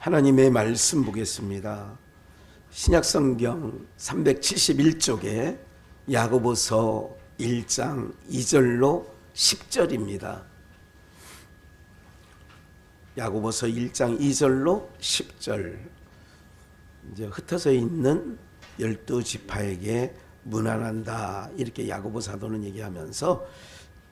하나님의 말씀 보겠습니다. 신약성경 371쪽에 야고보서 1장 2절로 10절입니다. 야고보서 1장 2절로 10절. 이제 흩어져 있는 12지파에게 문안한다. 이렇게 야고보 사도는 얘기하면서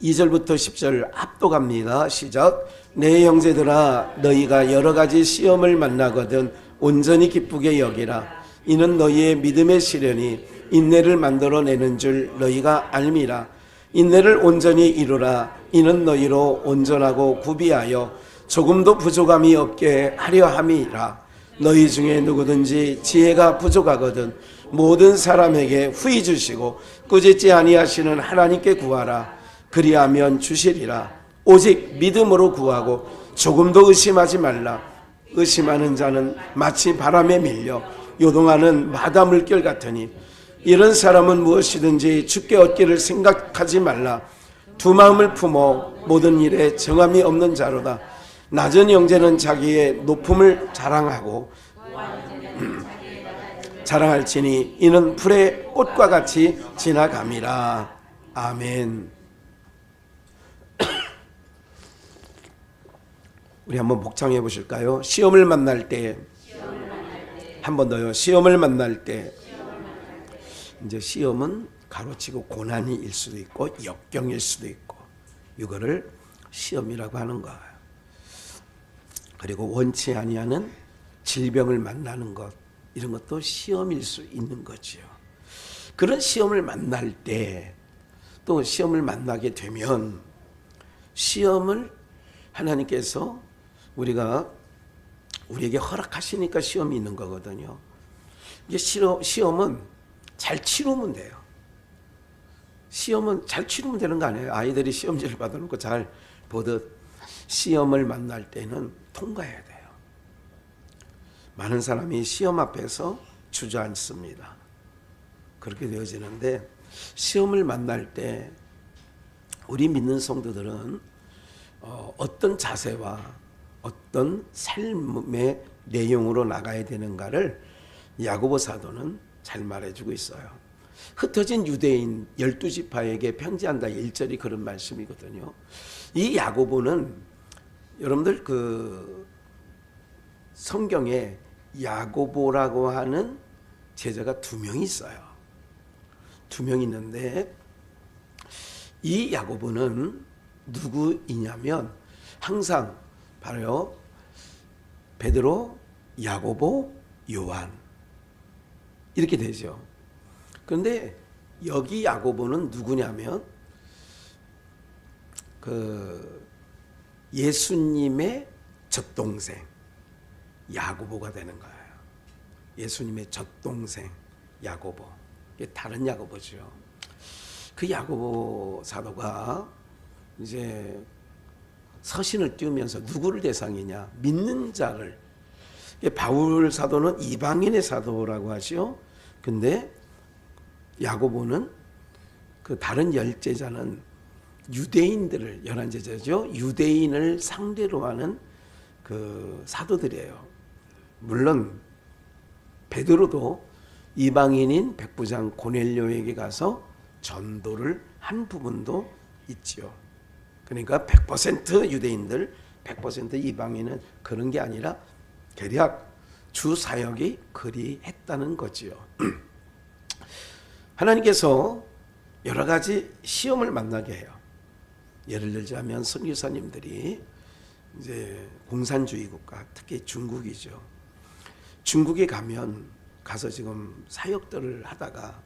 2절부터 10절 압도갑니다. 시작. 내 형제들아, 너희가 여러 가지 시험을 만나거든 온전히 기쁘게 여기라. 이는 너희의 믿음의 시련이 인내를 만들어내는 줄 너희가 알미라. 인내를 온전히 이루라. 이는 너희로 온전하고 구비하여 조금도 부족함이 없게 하려 함이라. 너희 중에 누구든지 지혜가 부족하거든 모든 사람에게 후히 주시고 꾸짖지 아니하시는 하나님께 구하라. 그리하면 주시리라. 오직 믿음으로 구하고 조금도 의심하지 말라. 의심하는 자는 마치 바람에 밀려 요동하는 바다 물결 같으니 이런 사람은 무엇이든지 주께 얻기를 생각하지 말라. 두 마음을 품어 모든 일에 정함이 없는 자로다. 낮은 형제는 자기의 높음을 자랑하고 자랑할지니 이는 풀의 꽃과 같이 지나감이라. 아멘. 우리 한번 복창해 보실까요? 시험을 만날 때, 한 번 더요. 시험을 만날 때, 이제 시험은 가로치고 고난일 수도 있고 역경일 수도 있고 이거를 시험이라고 하는 거예요. 그리고 원치 아니하는 질병을 만나는 것, 이런 것도 시험일 수 있는 거지요. 그런 시험을 만날 때, 또 시험을 만나게 되면 시험을 하나님께서 우리에게 허락하시니까 시험이 있는 거거든요. 이게 시험은 잘 치르면 돼요. 시험은 잘 치르면 되는 거 아니에요. 아이들이 시험지를 받아놓고 잘 보듯 시험을 만날 때는 통과해야 돼요. 많은 사람이 시험 앞에서 주저앉습니다. 그렇게 되어지는데 시험을 만날 때 우리 믿는 성도들은 어떤 자세와 어떤 삶의 내용으로 나가야 되는가를 야고보 사도는 잘 말해주고 있어요. 흩어진 유대인 12지파에게 편지한다 1절이 그런 말씀이거든요. 이 야고보는 여러분들 그 성경에 야고보라고 하는 제자가 2명 있어요. 2명 있는데 이 야고보는 누구이냐면 항상 바로 베드로, 야고보, 요한 이렇게 되죠. 그런데 여기 야고보는 누구냐면 그 예수님의 젖동생 야고보가 되는 거예요. 예수님의 젖동생 야고보. 이게 다른 야고보죠. 그 야고보 사도가 이제 서신을 띄우면서 누구를 대상이냐? 믿는 자를. 바울 사도는 이방인의 사도라고 하죠. 근데 야고보는 그 다른 10제자는 유대인들을, 11제자죠. 유대인을 상대로 하는 그 사도들이에요. 물론 베드로도 이방인인 백부장 고넬료에게 가서 전도를 한 부분도 있지요. 그러니까 100% 유대인들, 100% 이방인은 그런 게 아니라 대략 주 사역이 그리했다는 거지요. 하나님께서 여러 가지 시험을 만나게 해요. 예를 들자면 선교사님들이 이제 공산주의 국가, 특히 중국이죠. 중국에 가서 지금 사역들을 하다가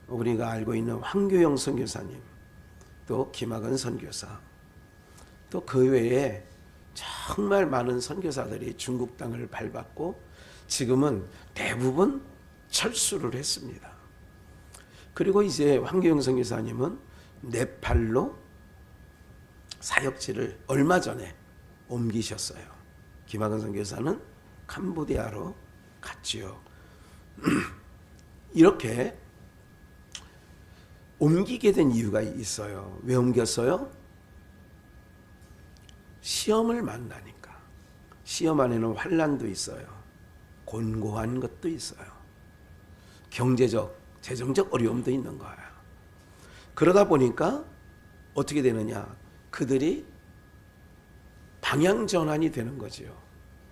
우리가 알고 있는 황교영 선교사님, 또 김학은 선교사, 또 그 외에 정말 많은 선교사들이 중국 땅을 밟았고 지금은 대부분 철수를 했습니다. 그리고 이제 황교영 선교사님은 네팔로 사역지를 얼마 전에 옮기셨어요. 김학은 선교사는 캄보디아로 갔지요. 이렇게 옮기게 된 이유가 있어요. 왜 옮겼어요? 시험을 만나니까. 시험 안에는 환난도 있어요. 곤고한 것도 있어요. 경제적, 재정적 어려움도 있는 거예요. 그러다 보니까 어떻게 되느냐? 그들이 방향 전환이 되는 거죠.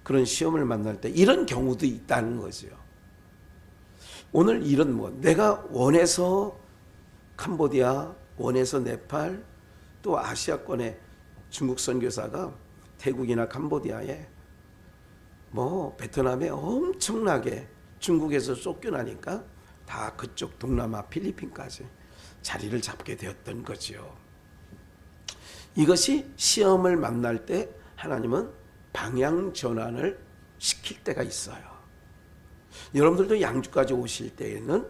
그런 시험을 만날 때 이런 경우도 있다는 거죠. 오늘 이런 내가 원해서 캄보디아, 원해서 네팔, 또 아시아권의 중국 선교사가 태국이나 캄보디아에 베트남에 엄청나게 중국에서 쫓겨나니까 다 그쪽 동남아 필리핀까지 자리를 잡게 되었던 거죠. 이것이 시험을 만날 때 하나님은 방향 전환을 시킬 때가 있어요. 여러분들도 양주까지 오실 때에는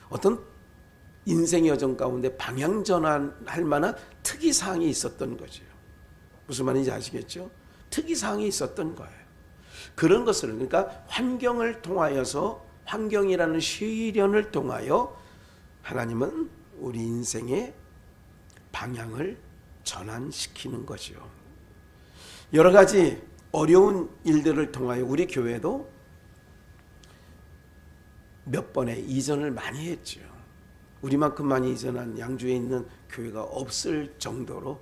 어떤 인생 여정 가운데 방향 전환할 만한 특이사항이 있었던 거죠. 무슨 말인지 아시겠죠? 특이사항이 있었던 거예요. 그런 것을 그러니까 환경을 통하여서 환경이라는 시련을 통하여 하나님은 우리 인생의 방향을 전환시키는 거죠. 여러 가지 어려운 일들을 통하여 우리 교회도 몇 번의 이전을 많이 했죠. 우리만큼 많이 이전한 양주에 있는 교회가 없을 정도로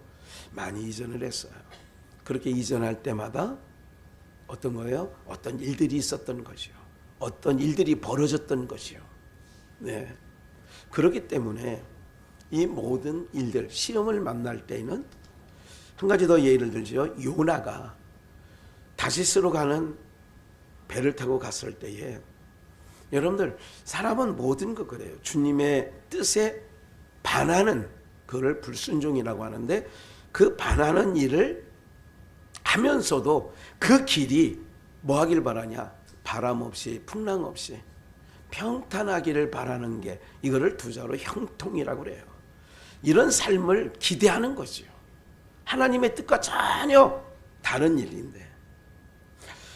많이 이전을 했어요. 그렇게 이전할 때마다 어떤 거예요? 어떤 일들이 있었던 것이요. 어떤 일들이 벌어졌던 것이요. 네. 그렇기 때문에 이 모든 일들, 시험을 만날 때에는 한 가지 더 예를 들죠. 요나가 다시스로 가는 배를 타고 갔을 때에 여러분들 사람은 모든 거 그래요. 주님의 뜻에 반하는 그걸 불순종이라고 하는데 그 반하는 일을 하면서도 그 길이 뭐 하길 바라냐? 바람 없이 풍랑 없이 평탄하기를 바라는 게 이거를 두자로 형통이라고 그래요. 이런 삶을 기대하는 거죠. 하나님의 뜻과 전혀 다른 일인데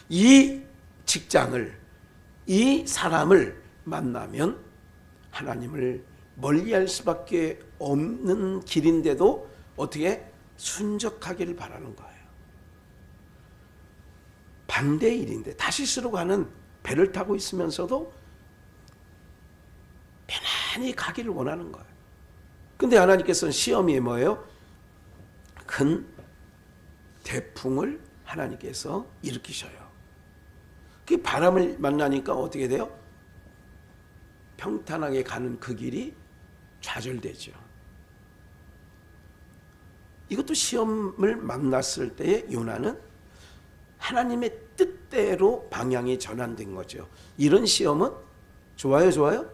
이 직장을 이 사람을 만나면 하나님을 멀리할 수밖에 없는 길인데도 어떻게 순적하기를 바라는 거예요. 반대의 일인데 다시스로 가는 배를 타고 있으면서도 편안히 가기를 원하는 거예요. 근데 하나님께서는 시험이 뭐예요? 큰 태풍을 하나님께서 일으키셔요. 그 바람을 만나니까 어떻게 돼요? 평탄하게 가는 그 길이 좌절되죠. 이것도 시험을 만났을 때의 요나는 하나님의 뜻대로 방향이 전환된 거죠. 이런 시험은 좋아요, 좋아요?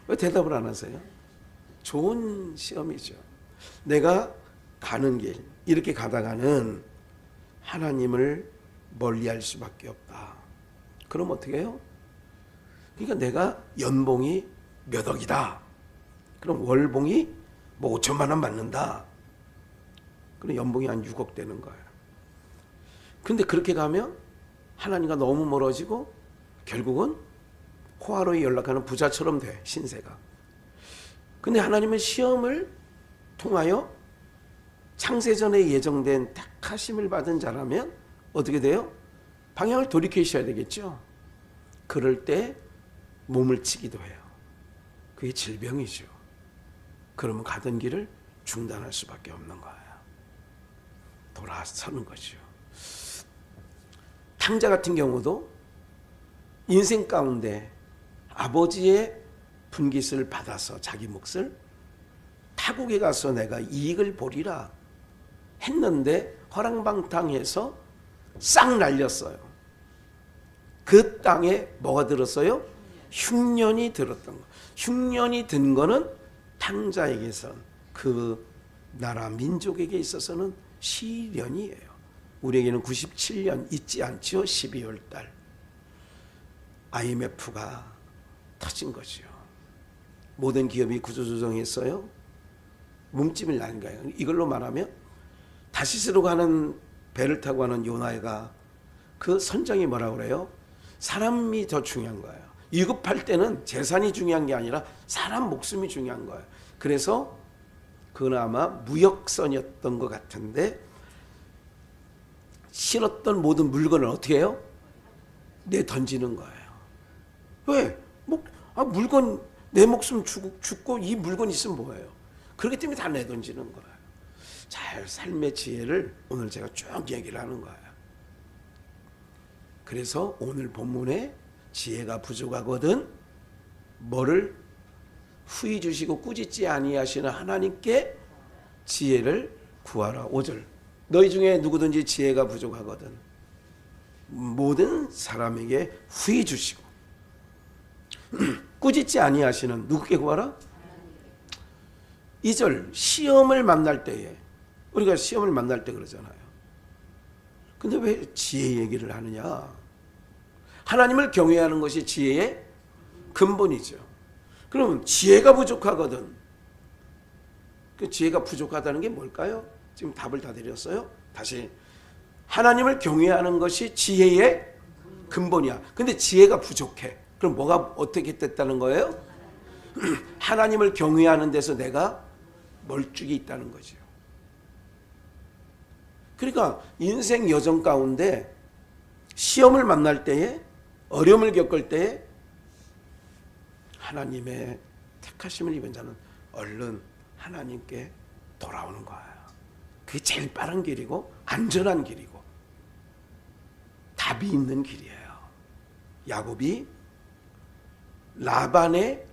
왜 대답을 안 하세요? 좋은 시험이죠. 내가 가는 길, 이렇게 가다가는 하나님을 멀리할 수밖에 없다. 그럼 어떻게 해요? 그러니까 내가 연봉이 몇 억이다. 그럼 월봉이 5천만 원 받는다. 그럼 연봉이 한 6억 되는 거예요. 그런데 그렇게 가면 하나님과 너무 멀어지고 결국은 호화로이 연락하는 부자처럼 돼, 신세가. 근데 하나님은 시험을 통하여 창세전에 예정된 택하심을 받은 자라면 어떻게 돼요? 방향을 돌이키셔야 되겠죠. 그럴 때 몸을 치기도 해요. 그게 질병이죠. 그러면 가던 길을 중단할 수밖에 없는 거예요. 돌아서는 거죠. 탕자 같은 경우도 인생 가운데 아버지의 분깃을 받아서 자기 몫을 타국에 가서 내가 이익을 보리라 했는데 허랑방탕해서 싹 날렸어요. 그 땅에 뭐가 들었어요? 흉년이 들었던 거. 흉년이 든 거는 탕자에게선 그 나라 민족에게 있어서는 시련이에요. 우리에게는 97년 잊지 않지요. 12월 달 IMF가 터진 거죠. 모든 기업이 구조조정했어요. 몸집을 난 거예요. 이걸로 말하면 다시스로 가는 배를 타고 가는 요나가 그 선장이 뭐라고 그래요? 사람이 더 중요한 거예요. 위급할 때는 재산이 중요한 게 아니라 사람 목숨이 중요한 거예요. 그래서 그나마 무역선이었던 것 같은데 실었던 모든 물건을 어떻게 해요? 내 던지는 거예요. 왜? 물건 내 목숨 죽고 이 물건 있으면 뭐예요? 그렇기 때문에 다 내던지는 거예요. 자, 삶의 지혜를 오늘 제가 쭉 얘기를 하는 거예요. 그래서 오늘 본문에 지혜가 부족하거든 뭐를 후히 주시고 꾸짖지 아니하시는 하나님께 지혜를 구하라. 5절 너희 중에 누구든지 지혜가 부족하거든 모든 사람에게 후히 주시고 꾸짖지 아니하시는 누구께 구하라? 2절 시험을 만날 때에 우리가 시험을 만날 때 그러잖아요. 근데 왜 지혜 얘기를 하느냐? 하나님을 경외하는 것이 지혜의 근본이죠. 그럼 지혜가 부족하거든. 그 지혜가 부족하다는 게 뭘까요? 지금 답을 다 드렸어요. 다시 하나님을 경외하는 것이 지혜의 근본이야. 근데 지혜가 부족해. 그럼 뭐가 어떻게 됐다는 거예요? 하나님을 경외하는 데서 내가 멀쭉이 있다는 거죠. 그러니까 인생 여정 가운데 시험을 만날 때에 어려움을 겪을 때에 하나님의 택하심을 입은 자는 얼른 하나님께 돌아오는 거예요. 그게 제일 빠른 길이고 안전한 길이고 답이 있는 길이에요. 야곱이 라반에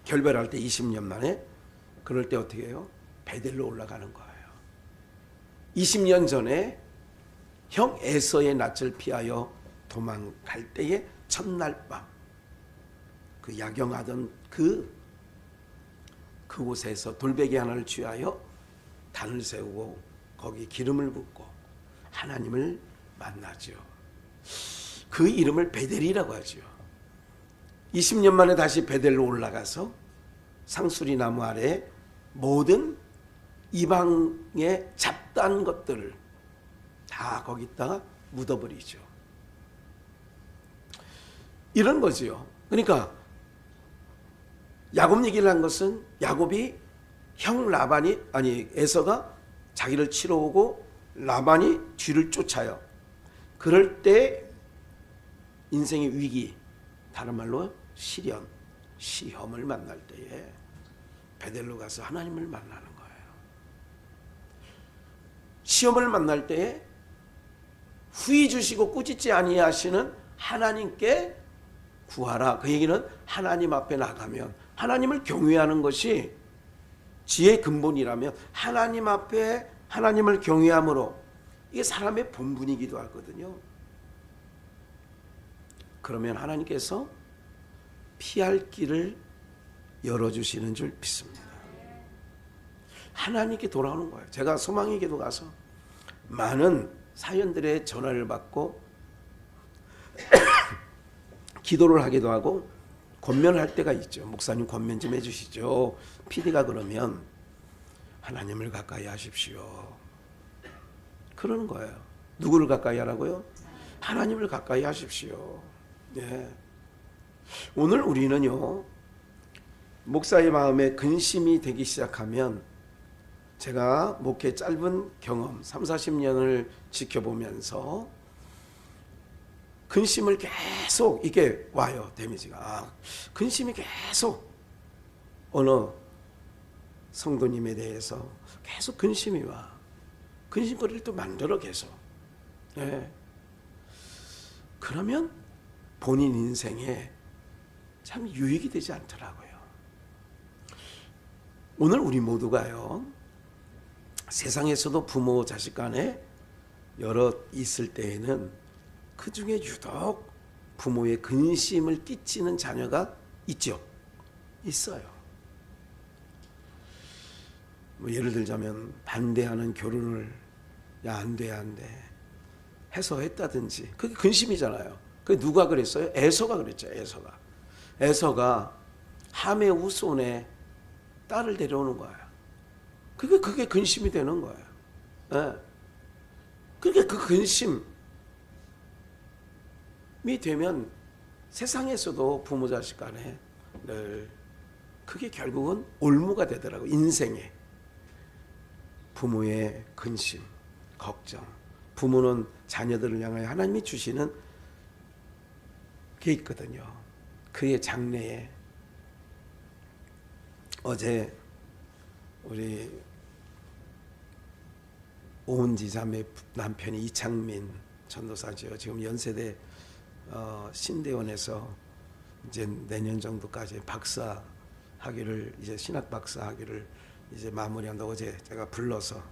결별할 때 20년 만에 그럴 때 어떻게 해요? 베델로 올라가는 거예요. 20년 전에 형 에서의 낯을 피하여 도망갈 때의 첫날 밤 그 야경하던 그곳에서 돌베개 하나를 취하여 단을 세우고 거기 기름을 붓고 하나님을 만나죠. 그 이름을 베델이라고 하죠. 20년 만에 다시 베델로 올라가서 상수리 나무 아래 모든 이방의 잡다한 것들을 다 거기다가 묻어버리죠. 이런 거죠. 그러니까 야곱 얘기를 한 것은 야곱이 형 라반이 에서가 자기를 치러 오고 라반이 뒤를 쫓아요. 그럴 때 인생의 위기, 다른 말로 시련, 시험을 만날 때에 베델로 가서 하나님을 만나는 거예요. 시험을 만날 때에 후히 주시고 꾸짖지 아니하시는 하나님께 구하라. 그 얘기는 하나님 앞에 나가면 하나님을 경외하는 것이 지혜의 근본이라면 하나님 앞에 하나님을 경외함으로 이게 사람의 본분이기도 하거든요. 그러면 하나님께서 피할 길을 열어주시는 줄 믿습니다. 하나님께 돌아오는 거예요. 제가 소망의 기도 가서 많은 사연들의 전화를 받고 기도를 하기도 하고 권면할 때가 있죠. 목사님 권면 좀 해주시죠. PD가 그러면 하나님을 가까이 하십시오. 그러는 거예요. 누구를 가까이 하라고요? 하나님을 가까이 하십시오. 네. 오늘 우리는요, 목사의 마음에 근심이 되기 시작하면 제가 목회 짧은 경험 30-40년을 지켜보면서 근심을 계속 이게 와요. 데미지가. 근심이 계속 어느 성도님에 대해서 계속 근심이 와. 근심거리를 또 만들어 계속. 네. 그러면 본인 인생에 참 유익이 되지 않더라고요. 오늘 우리 모두가요, 세상에서도 부모 자식 간에 여럿 있을 때에는 그 중에 유독 부모의 근심을 끼치는 자녀가 있죠. 있어요. 뭐 예를 들자면 반대하는 결혼을 안 돼 해서 했다든지 그게 근심이잖아요. 그게 누가 그랬어요? 에서가 그랬죠. 에서가 함의 후손에 딸을 데려오는 거예요. 그게 근심이 되는 거예요. 네. 그게 그 근심이 되면 세상에서도 부모 자식 간에 늘 그게 결국은 올무가 되더라고요. 인생에 부모의 근심, 걱정, 부모는 자녀들을 향하여 하나님이 주시는 게 있거든요. 그의 장래에 어제 우리 오은지 자매 남편이 이창민 전도사죠. 지금 연세대 신대원에서 이제 내년 정도까지 박사 학위를 이제 신학 박사 학위를 이제 마무리한다고 어제 제가 불러서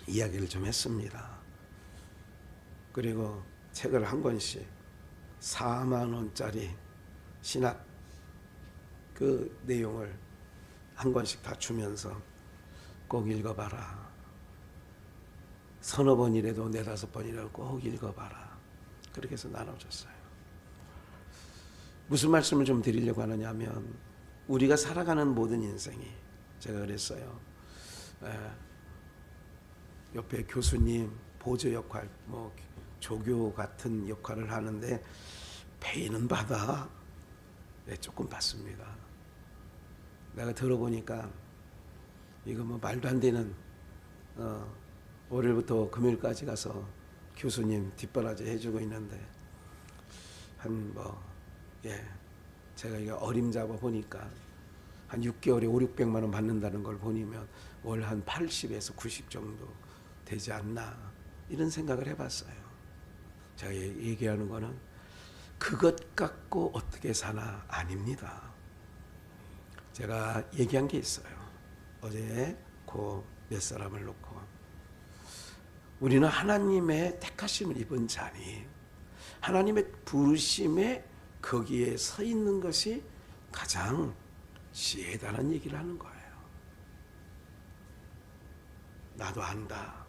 이야기를 좀 했습니다. 그리고 책을 한 권씩 4만 원짜리 신학 그 내용을 한 권씩 다 주면서 꼭 읽어봐라. 서너 번이라도 네다섯 번이라도 꼭 읽어봐라. 그렇게 해서 나눠줬어요. 무슨 말씀을 좀 드리려고 하느냐 하면 우리가 살아가는 모든 인생이 제가 그랬어요. 옆에 교수님 보조 역할 뭐 조교 같은 역할을 하는데 페이는 받아. 네, 조금 받습니다. 내가 들어보니까 이거 뭐 말도 안 되는 월요일부터 금요일까지 가서 교수님 뒷바라지 해주고 있는데 제가 이거 어림잡아 보니까 한 6개월에 500~600만 원 받는다는 걸 보니면 월 한 80에서 90 정도 되지 않나 이런 생각을 해봤어요. 제가 얘기하는 거는 그것 갖고 어떻게 사나 아닙니다. 제가 얘기한 게 있어요. 어제 그 몇 사람을 놓고 우리는 하나님의 택하심을 입은 자니 하나님의 부르심에 거기에 서 있는 것이 가장 지혜다는 얘기를 하는 거예요. 나도 안다.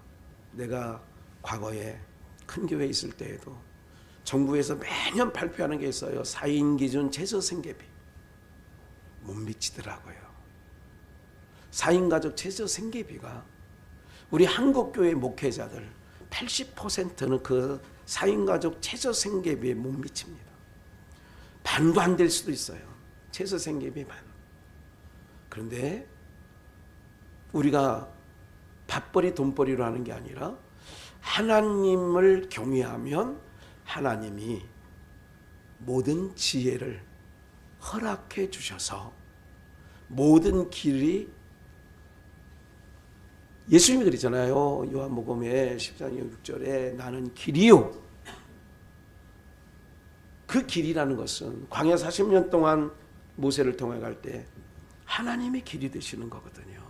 내가 과거에 큰 교회에 있을 때에도 정부에서 매년 발표하는 게 있어요. 4인 기준 최저 생계비. 못 미치더라고요. 4인 가족 최저 생계비가 우리 한국교회 목회자들 80%는 그 4인 가족 최저 생계비에 못 미칩니다. 반도 안 될 수도 있어요. 최저 생계비 반. 그런데 우리가 밥벌이 돈벌이로 하는 게 아니라 하나님을 경외하면 하나님이 모든 지혜를 허락해 주셔서 모든 길이 예수님이 그러잖아요. 요한복음에 10장 6절에 나는 길이요. 그 길이라는 것은 광야 40년 동안 모세를 통해 갈 때 하나님이 길이 되시는 거거든요.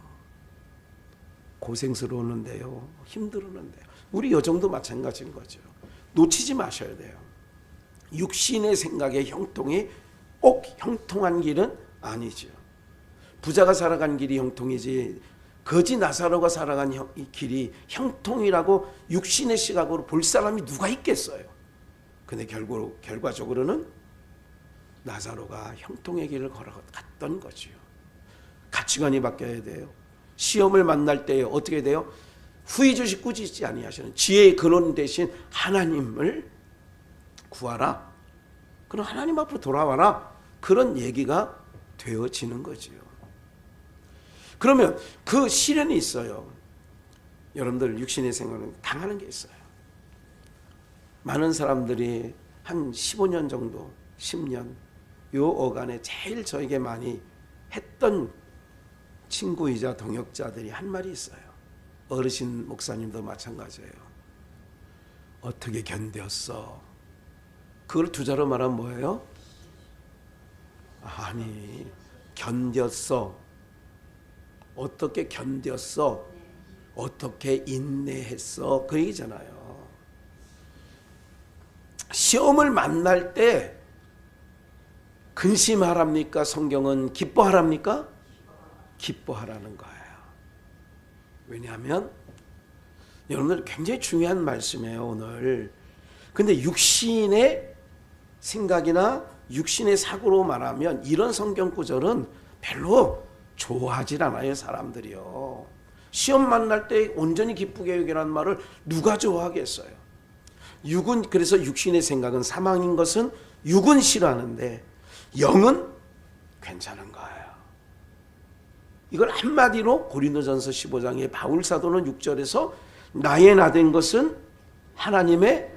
고생스러웠는데요. 힘들었는데요. 우리 여정도 마찬가지인 거죠. 놓치지 마셔야 돼요. 육신의 생각에 형통이 꼭 형통한 길은 아니죠. 부자가 살아간 길이 형통이지 거지 나사로가 살아간 이 길이 형통이라고 육신의 시각으로 볼 사람이 누가 있겠어요. 근데 결과적으로는 나사로가 형통의 길을 걸어갔던 거지요. 가치관이 바뀌어야 돼요. 시험을 만날 때 어떻게 돼요? 후이주시 꾸짖지 아니하시는 지혜의 근원 대신 하나님을 구하라. 그럼 하나님 앞으로 돌아와라. 그런 얘기가 되어지는 거지요. 그러면 그 시련이 있어요. 여러분들 육신의 생활은 당하는 게 있어요. 많은 사람들이 한 15년 정도, 10년 요 어간에 제일 저에게 많이 했던 친구이자 동역자들이 한 말이 있어요. 어르신 목사님도 마찬가지예요. 어떻게 견뎠어? 그걸 두 자로 말하면 뭐예요? 아니, 견뎠어. 어떻게 견뎠어? 어떻게 인내했어? 그 얘기잖아요. 시험을 만날 때 근심하랍니까? 성경은 기뻐하랍니까? 기뻐하라는 거예요. 왜냐하면 여러분들 굉장히 중요한 말씀이에요, 오늘. 근데 육신의 생각이나 육신의 사고로 말하면 이런 성경 구절은 별로 좋아하질 않아요, 사람들이요. 시험 만날 때 온전히 기쁘게 여기라는 말을 누가 좋아하겠어요? 육은, 그래서 육신의 생각은 사망인 것은 육은 싫어하는데 영은 괜찮은 거예요. 이걸 한마디로 고린도전서 15장의 바울 사도는 6절에서 나의 나된 것은 하나님의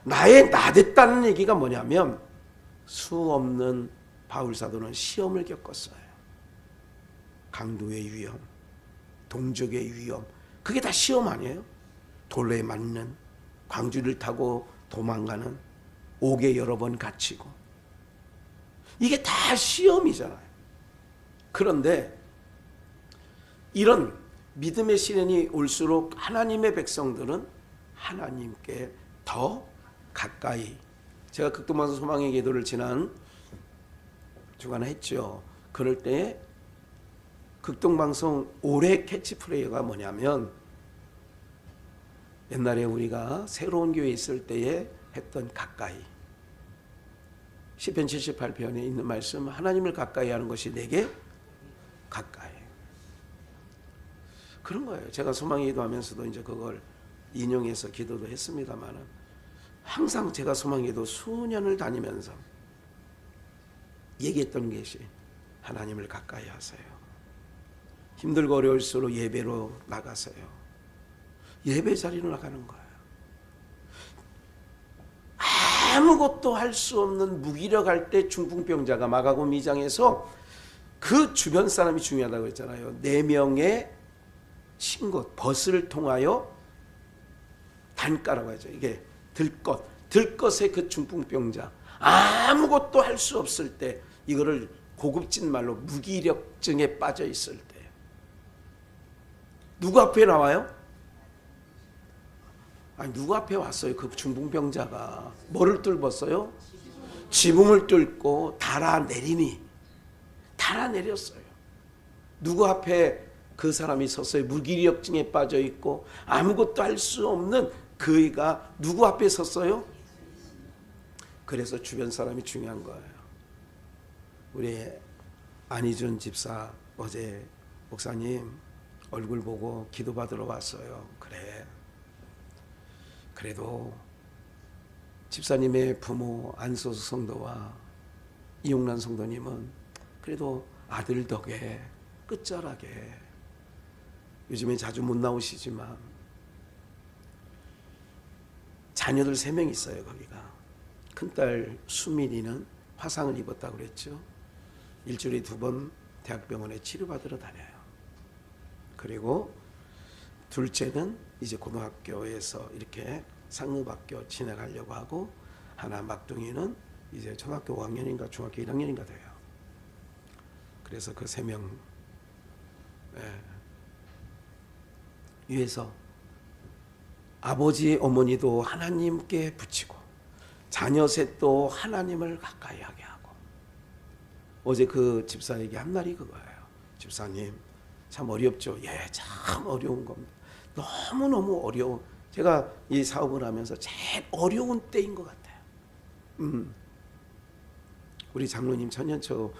나의 나됐다는 얘기가 뭐냐면 수 없는 바울 사도는 시험을 겪었어요. 강도의 위험, 동족의 위험, 그게 다 시험 아니에요? 돌에 맞는, 광주를 타고 도망가는, 옥에 여러 번 갇히고, 이게 다 시험이잖아요. 그런데 이런 믿음의 시련이 올수록 하나님의 백성들은 하나님께 더 가까이, 제가 극동방송 소망의 기도를 지난 주간에 했죠. 그럴 때 극동방송 올해 캐치프레이가 뭐냐면, 옛날에 우리가 새로운 교회에 있을 때에 했던 가까이, 시편 78편에 있는 말씀, 하나님을 가까이 하는 것이 내게 가까이, 그런 거예요. 제가 소망의 기도하면서도 이제 그걸 인용해서 기도도 했습니다만은, 항상 제가 소망의 기도 수년을 다니면서 얘기했던 것이 하나님을 가까이 하세요. 힘들고 어려울수록 예배로 나가세요. 예배 자리로 나가는 거예요. 아무것도 할 수 없는 무기력할 때 중풍병자가 마가복음 2장에서 그 주변 사람이 중요하다고 했잖아요. 4명의 친구, 벗을 통하여 단가라고 하죠. 이게 들것의 그 중풍병자, 아무것도 할 수 없을 때, 이거를 고급진 말로 무기력증에 빠져 있을 때 누구 앞에 나와요? 아니, 누구 앞에 왔어요? 그 중풍병자가 뭐를 뚫었어요? 지붕을 뚫고 달아내렸어요. 누구 앞에 그 사람이 섰어요? 무기력증에 빠져 있고 아무것도 할 수 없는 그이가 누구 앞에 섰어요? 그래서 주변 사람이 중요한 거예요. 우리 안희준 집사 어제 목사님 얼굴 보고 기도받으러 왔어요. 그래. 그래도 집사님의 부모 안소수 성도와 이용란 성도님은 그래도 아들 덕에 끝자락에, 요즘에 자주 못 나오시지만 자녀들 3명 있어요. 거기가 큰딸 수민이는 화상을 입었다고 그랬죠. 일주일에 2번 대학병원에 치료받으러 다녀요. 그리고 둘째는 이제 고등학교에서 이렇게 상급학교 진학하려고 하고, 하나 막둥이는 이제 초등학교 5학년인가 중학교 1학년인가 돼요. 그래서 그 3명 위해서 아버지 어머니도 하나님께 붙이고 자녀 셋도 하나님을 가까이 하게 하고, 어제 그 집사에게 한 말이 그거예요. 집사님 참 어렵죠. 예, 참 어려운 겁니다. 너무너무 어려운, 제가 이 사업을 하면서 제일 어려운 때인 것 같아요. 우리 장로님 천년초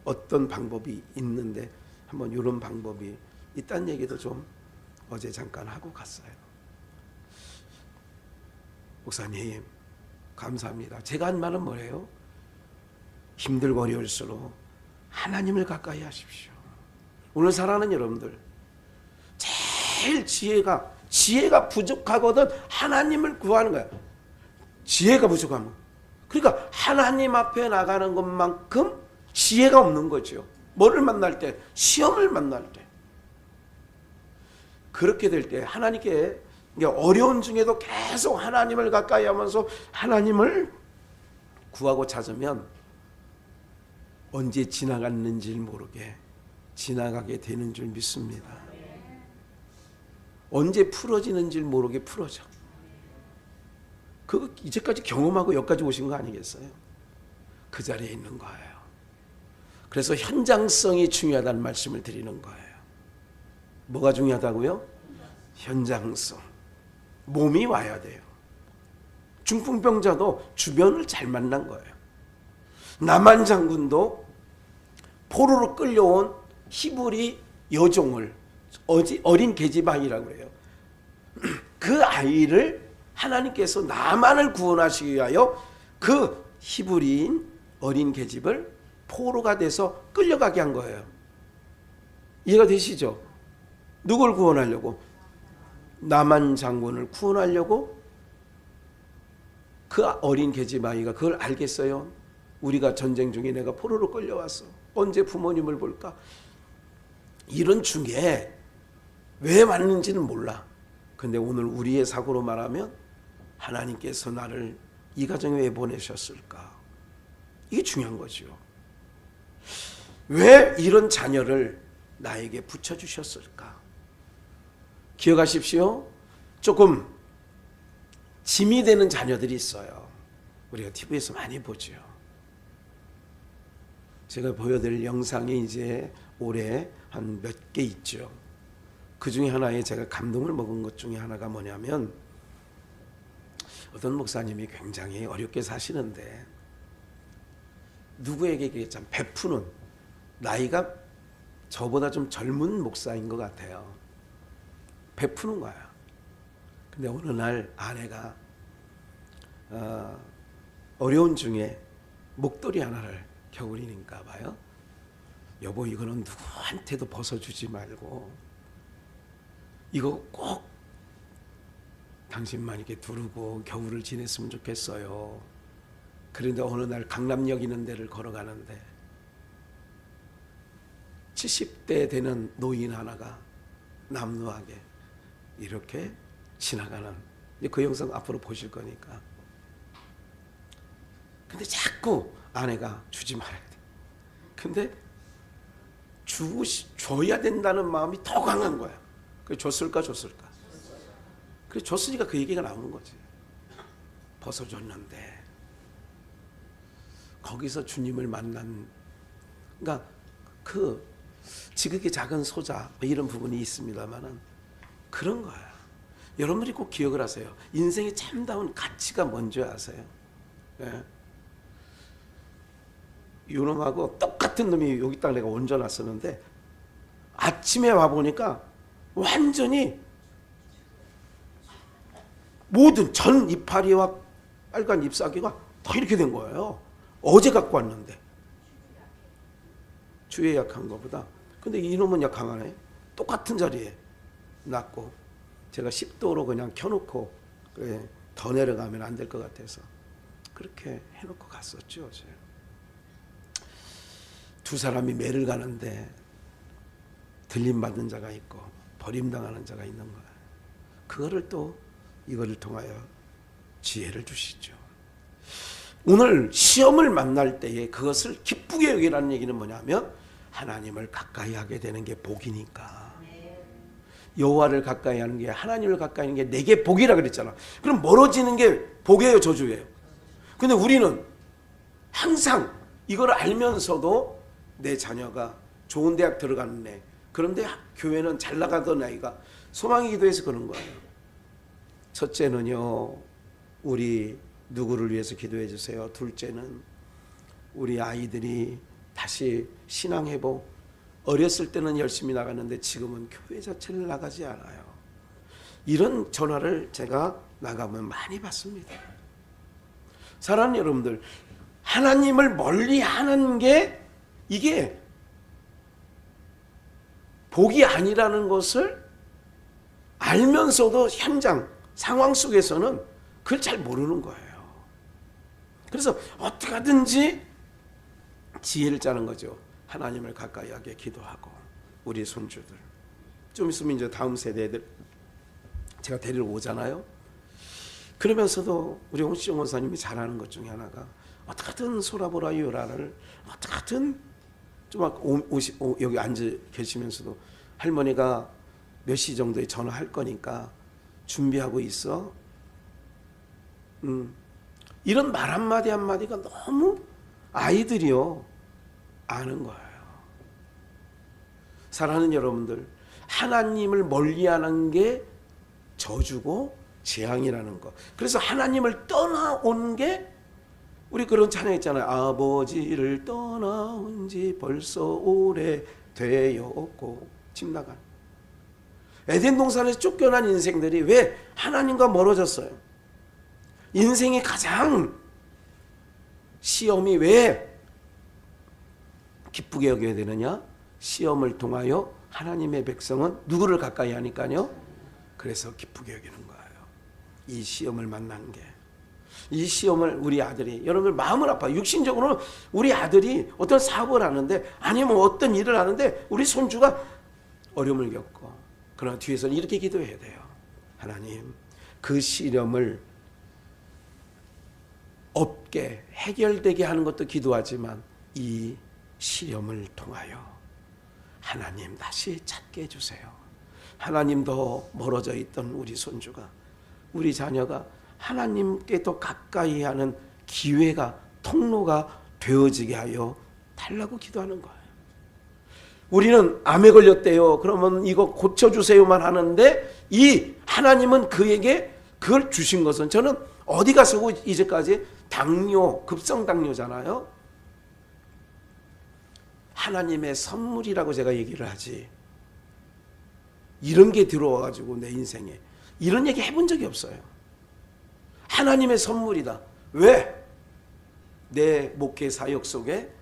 어떤 방법이 있는데 한번 이런 방법이 있다는 얘기도 좀 어제 잠깐 하고 갔어요. 목사님 감사합니다. 제가 한 말은 뭐예요? 힘들고 어려울수록 하나님을 가까이 하십시오. 오늘 사랑하는 여러분들, 제일 지혜가 부족하거든 하나님을 구하는 거야. 지혜가 부족하면, 그러니까 하나님 앞에 나가는 것만큼 지혜가 없는 거죠. 뭐를 만날 때? 시험을 만날 때. 그렇게 될 때 하나님께 어려운 중에도 계속 하나님을 가까이 하면서 하나님을 구하고 찾으면 언제 지나갔는지 모르게 지나가게 되는 줄 믿습니다. 언제 풀어지는지 모르게 풀어져. 그거 이제까지 경험하고 여기까지 오신 거 아니겠어요? 그 자리에 있는 거예요. 그래서 현장성이 중요하다는 말씀을 드리는 거예요. 뭐가 중요하다고요? 현장성. 몸이 와야 돼요. 중풍병자도 주변을 잘 만난 거예요. 남한 장군도 포로로 끌려온 히브리 여종을, 어린 계집아이라고 그래요. 그 아이를 하나님께서 나만을 구원하시기 위하여 그 히브리인 어린 계집을 포로가 돼서 끌려가게 한 거예요. 이해가 되시죠? 누굴 구원하려고? 나만 장군을 구원하려고 그 어린 계집아이가 그걸 알겠어요? 우리가 전쟁 중에 내가 포로로 끌려왔어. 언제 부모님을 볼까? 이런 중에 왜 왔는지는 몰라. 근데 오늘 우리의 사고로 말하면 하나님께서 나를 이 가정에 왜 보내셨을까? 이게 중요한 거죠. 왜 이런 자녀를 나에게 붙여주셨을까? 기억하십시오. 조금 짐이 되는 자녀들이 있어요. 우리가 TV에서 많이 보죠. 제가 보여드릴 영상이 이제 올해 한 몇 개 있죠. 그 중에 하나에 제가 감동을 먹은 것 중에 하나가 뭐냐면 어떤 목사님이 굉장히 어렵게 사시는데 누구에게 참 베푸는 나이가 저보다 좀 젊은 목사인 것 같아요. 베푸는 거야. 근데 어느 날 아내가 어려운 중에 목도리 하나를 겨울이니까 봐요. 여보 이거는 누구한테도 벗어주지 말고 이거 꼭 당신만 이렇게 두르고 겨울을 지냈으면 좋겠어요. 그런데 어느 날 강남역 있는 데를 걸어가는데 70대 되는 노인 하나가 남루하게 이렇게 지나가는, 그 영상 앞으로 보실 거니까. 근데 자꾸 아내가 주지 말아야 돼. 근데 줘야 된다는 마음이 더 강한 거야. 그래서 줬을까? 그래서 줬으니까 그 얘기가 나오는 거지. 벗어줬는데 거기서 주님을 만난, 그러니까 그 지극히 작은 소자 이런 부분이 있습니다만은 그런 거야. 여러분들이 꼭 기억을 하세요. 인생의 참다운 가치가 뭔지 아세요? 예. 요놈하고 똑같은 놈이 여기 딱 내가 얹어놨었는데 아침에 와보니까 완전히 모든 전 이파리와 빨간 잎사귀가 다 이렇게 된 거예요. 어제 갖고 왔는데. 주에 약한 것보다. 근데 이놈은 약하네. 똑같은 자리에 놨고 제가 10도로 그냥 켜놓고 더 내려가면 안 될 것 같아서 그렇게 해놓고 갔었죠. 어제. 두 사람이 매를 가는데 들림받은 자가 있고 버림당하는 자가 있는 거야. 그거를 또 이거를 통하여 지혜를 주시죠. 오늘 시험을 만날 때에 그것을 기쁘게 여기라는 얘기는 뭐냐면 하나님을 가까이 하게 되는 게 복이니까. 여호와를 가까이 하는 게, 하나님을 가까이 하는 게 내게 복이라 그랬잖아. 그럼 멀어지는 게 복이에요, 저주예요? 근데 우리는 항상 이걸 알면서도 내 자녀가 좋은 대학 들어갔네. 그런데 교회는 잘 나가던 아이가 소망의 기도해서 그런 거예요. 첫째는요, 우리 누구를 위해서 기도해 주세요. 둘째는 우리 아이들이 다시 신앙 회복. 어렸을 때는 열심히 나갔는데 지금은 교회 자체를 나가지 않아요. 이런 전화를 제가 나가면 많이 받습니다. 사랑하는 여러분들, 하나님을 멀리하는 게 이게 복이 아니라는 것을 알면서도 현장 상황 속에서는 그걸 잘 모르는 거예요. 그래서 어떻게 하든지 지혜를 짜는 거죠. 하나님을 가까이 하게 기도하고 우리 손주들 좀 있으면 이제 다음 세대들 제가 데리러 오잖아요. 그러면서도 우리 홍시정 원사님이 잘하는 것 중에 하나가 어떻게든 소라보라 요라를 어떻게든 좀 여기 앉아 계시면서도 할머니가 몇 시 정도에 전화할 거니까 준비하고 있어. 이런 말 한마디 한마디가 너무 아이들이요 아는 거예요. 사랑하는 여러분들, 하나님을 멀리하는 게 저주고 재앙이라는 거. 그래서 하나님을 떠나온 게 우리 그런 찬양 있잖아요. 아버지를 떠나온 지 벌써 오래되었고. 집 나간 에덴 동산에서 쫓겨난 인생들이 왜 하나님과 멀어졌어요? 인생의 가장 시험이 왜 기쁘게 여겨야 되느냐? 시험을 통하여 하나님의 백성은 누구를 가까이 하니까요? 그래서 기쁘게 여기는 거예요. 이 시험을 만난 게. 이 시험을 우리 아들이, 여러분 마음은 아파요. 육신적으로는 우리 아들이 어떤 사업을 하는데, 아니면 어떤 일을 하는데 우리 손주가 어려움을 겪고, 그러나 뒤에서는 이렇게 기도해야 돼요. 하나님, 그 시련을 없게 해결되게 하는 것도 기도하지만 이 시험을 통하여 하나님 다시 찾게 해주세요. 하나님도 멀어져 있던 우리 손주가, 우리 자녀가 하나님께 더 가까이 하는 기회가, 통로가 되어지게 하여 달라고 기도하는 거예요. 우리는 암에 걸렸대요. 그러면 이거 고쳐주세요만 하는데, 이 하나님은 그에게 그걸 주신 것은, 저는 어디 가서 이제까지 당뇨, 급성 당뇨잖아요. 하나님의 선물이라고 제가 얘기를 하지, 이런 게 들어와가지고 내 인생에 이런 얘기 해본 적이 없어요. 하나님의 선물이다. 왜? 내 목회 사역 속에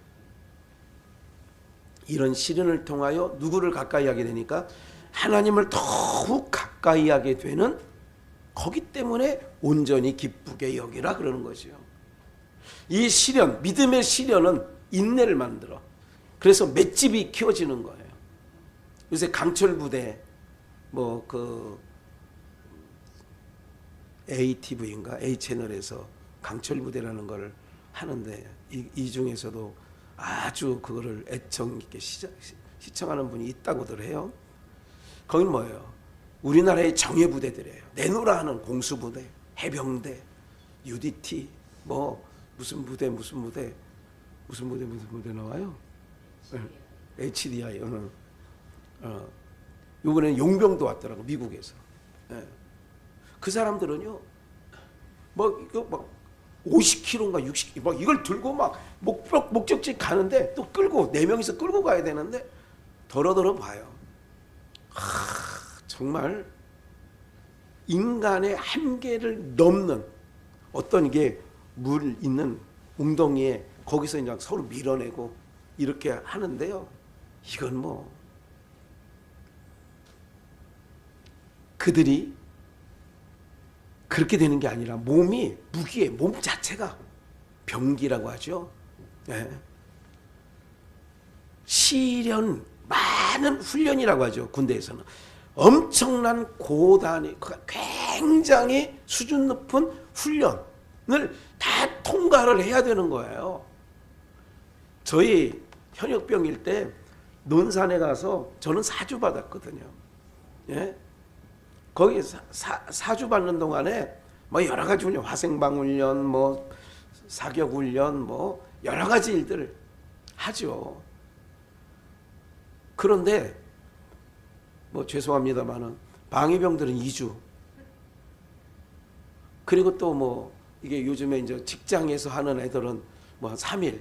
이런 시련을 통하여 누구를 가까이 하게 되니까 하나님을 더욱 가까이 하게 되는, 거기 때문에 온전히 기쁘게 여기라 그러는 거죠. 이 시련, 믿음의 시련은 인내를 만들어. 그래서 맷집이 키워지는 거예요. 요새 강철 부대, ATV인가 A채널에서 강철 부대라는 걸 하는데, 이 중에서도 아주 그거를 애청 있게 시청하는 분이 있다고들 해요. 거긴 뭐예요? 우리나라의 정예 부대들이에요. 내노라 하는 공수부대, 해병대, UDT, 무슨 부대 나와요? HDI. 이번에는 용병도 왔더라고, 미국에서. 그 사람들은요, 50km인가 60km, 이걸 들고 목적지 가는데, 또 끌고, 4명이서 끌고 가야 되는데, 더러더러 봐요. 정말 인간의 한계를 넘는 어떤 게 물 있는 웅덩이에, 거기서 그냥 서로 밀어내고 이렇게 하는데요. 이건 그들이 그렇게 되는 게 아니라 몸이 무기에, 몸 자체가 병기라고 하죠. 네. 시련, 많은 훈련이라고 하죠. 군대에서는 엄청난 고단위, 굉장히 수준 높은 훈련을 다 통과를 해야 되는 거예요. 저희 현역병일 때 논산에 가서 저는 사주 받았거든요. 예? 거기 사주 받는 동안에 여러 가지 훈련, 화생방 훈련, 사격 훈련, 여러 가지 일들을 하죠. 그런데 죄송합니다만은 방위병들은 2주, 그리고 또 이게 요즘에 이제 직장에서 하는 애들은 3일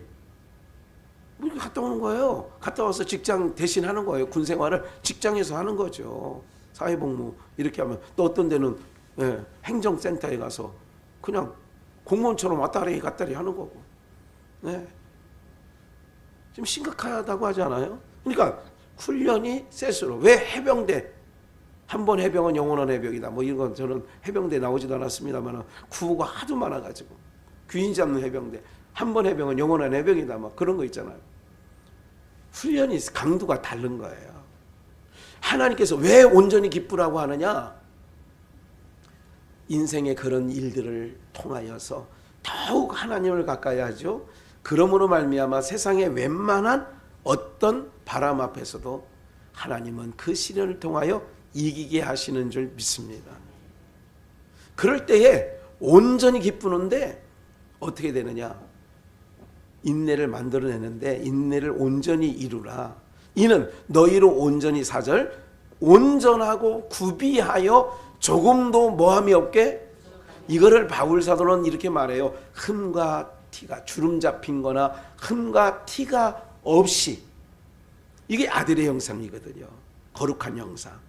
이렇게 갔다 오는 거예요. 갔다 와서 직장 대신 하는 거예요. 군 생활을 직장에서 하는 거죠. 사회복무 이렇게 하면, 또 어떤 데는 행정센터에 가서 그냥 공무원처럼 왔다리 갔다리 하는 거고. 좀 심각하다고 하지 않아요? 그러니까 훈련이 셋으로. 왜 해병대? 한 번 해병은 영원한 해병이다. 이런 건 저는 해병대 나오지도 않았습니다만, 구호가 하도 많아가지고. 귀인 잡는 해병대. 한 번 해병은 영원한 해병이다. 그런 거 있잖아요. 훈련이 강도가 다른 거예요. 하나님께서 왜 온전히 기쁘라고 하느냐? 인생의 그런 일들을 통하여서 더욱 하나님을 가까이 하죠. 그러므로 말미암아 세상의 웬만한 어떤 바람 앞에서도 하나님은 그 시련을 통하여 이기게 하시는 줄 믿습니다. 그럴 때에 온전히 기쁘는데 어떻게 되느냐? 인내를 만들어내는데, 인내를 온전히 이루라. 이는 너희로 온전히 4절 온전하고 구비하여 조금도 모함이 없게. 이거를 바울 사도는 이렇게 말해요. 흠과 티가, 주름 잡힌 거나 흠과 티가 없이. 이게 아들의 형상이거든요. 거룩한 형상.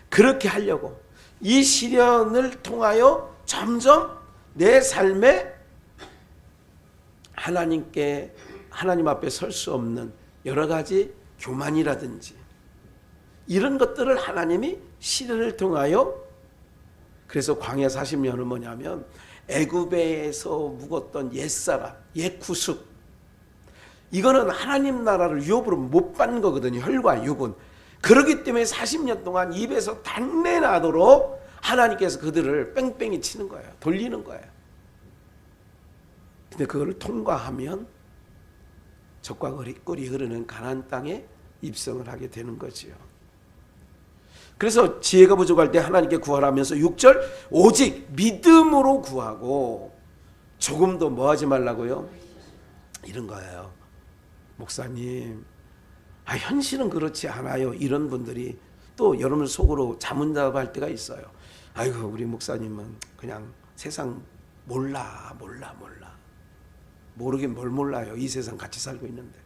그렇게 하려고 이 시련을 통하여 점점 내 삶에 하나님 앞에 설 수 없는 여러 가지 교만이라든지 이런 것들을 하나님이 시련을 통하여 그래서 광야 40년은 뭐냐면 애굽에서 묵었던 옛사람, 옛구습, 이거는 하나님 나라를 유업으로 못 받는 거거든요. 혈과 육은. 그렇기 때문에 40년 동안 입에서 단내 나도록 하나님께서 그들을 뺑뺑이 치는 거예요. 돌리는 거예요. 근데 그거를 통과하면 젖과 꿀이 흐르는 가나안 땅에 입성을 하게 되는 거지요. 그래서 지혜가 부족할 때 하나님께 구하라면서 6절 오직 믿음으로 구하고 조금도 뭐 하지 말라고요? 이런 거예요. 목사님, 현실은 그렇지 않아요. 이런 분들이 또 여러분 속으로 자문답할 때가 있어요. 아이고 우리 목사님은 그냥 세상 몰라. 모르긴 뭘 몰라요. 이 세상 같이 살고 있는데.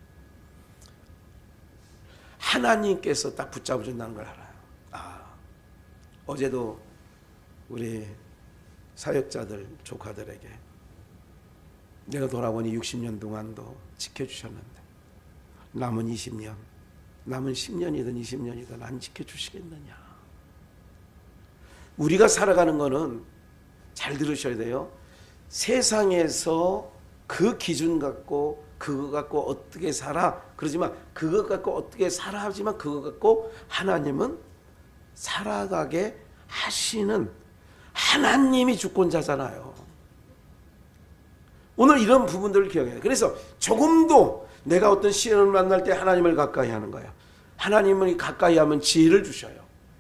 하나님께서 딱 붙잡아준다는 걸 알아요. 어제도 우리 사역자들 조카들에게 내가 돌아보니 60년 동안도 지켜주셨는데 남은 20년, 남은 10년이든 20년이든 안 지켜주시겠느냐. 우리가 살아가는 거는 잘 들으셔야 돼요. 세상에서 그 기준 갖고 그거 갖고 어떻게 살아 그러지만 그거 갖고 어떻게 살아 하지만 그거 갖고 하나님은 살아가게 하시는 하나님이 주권자잖아요. 오늘 이런 부분들을 기억해야 돼요. 그래서 조금도 내가 어떤 시련을 만날 때 하나님을 가까이 하는 거예요. 하나님을 가까이 하면 지혜를 주셔요.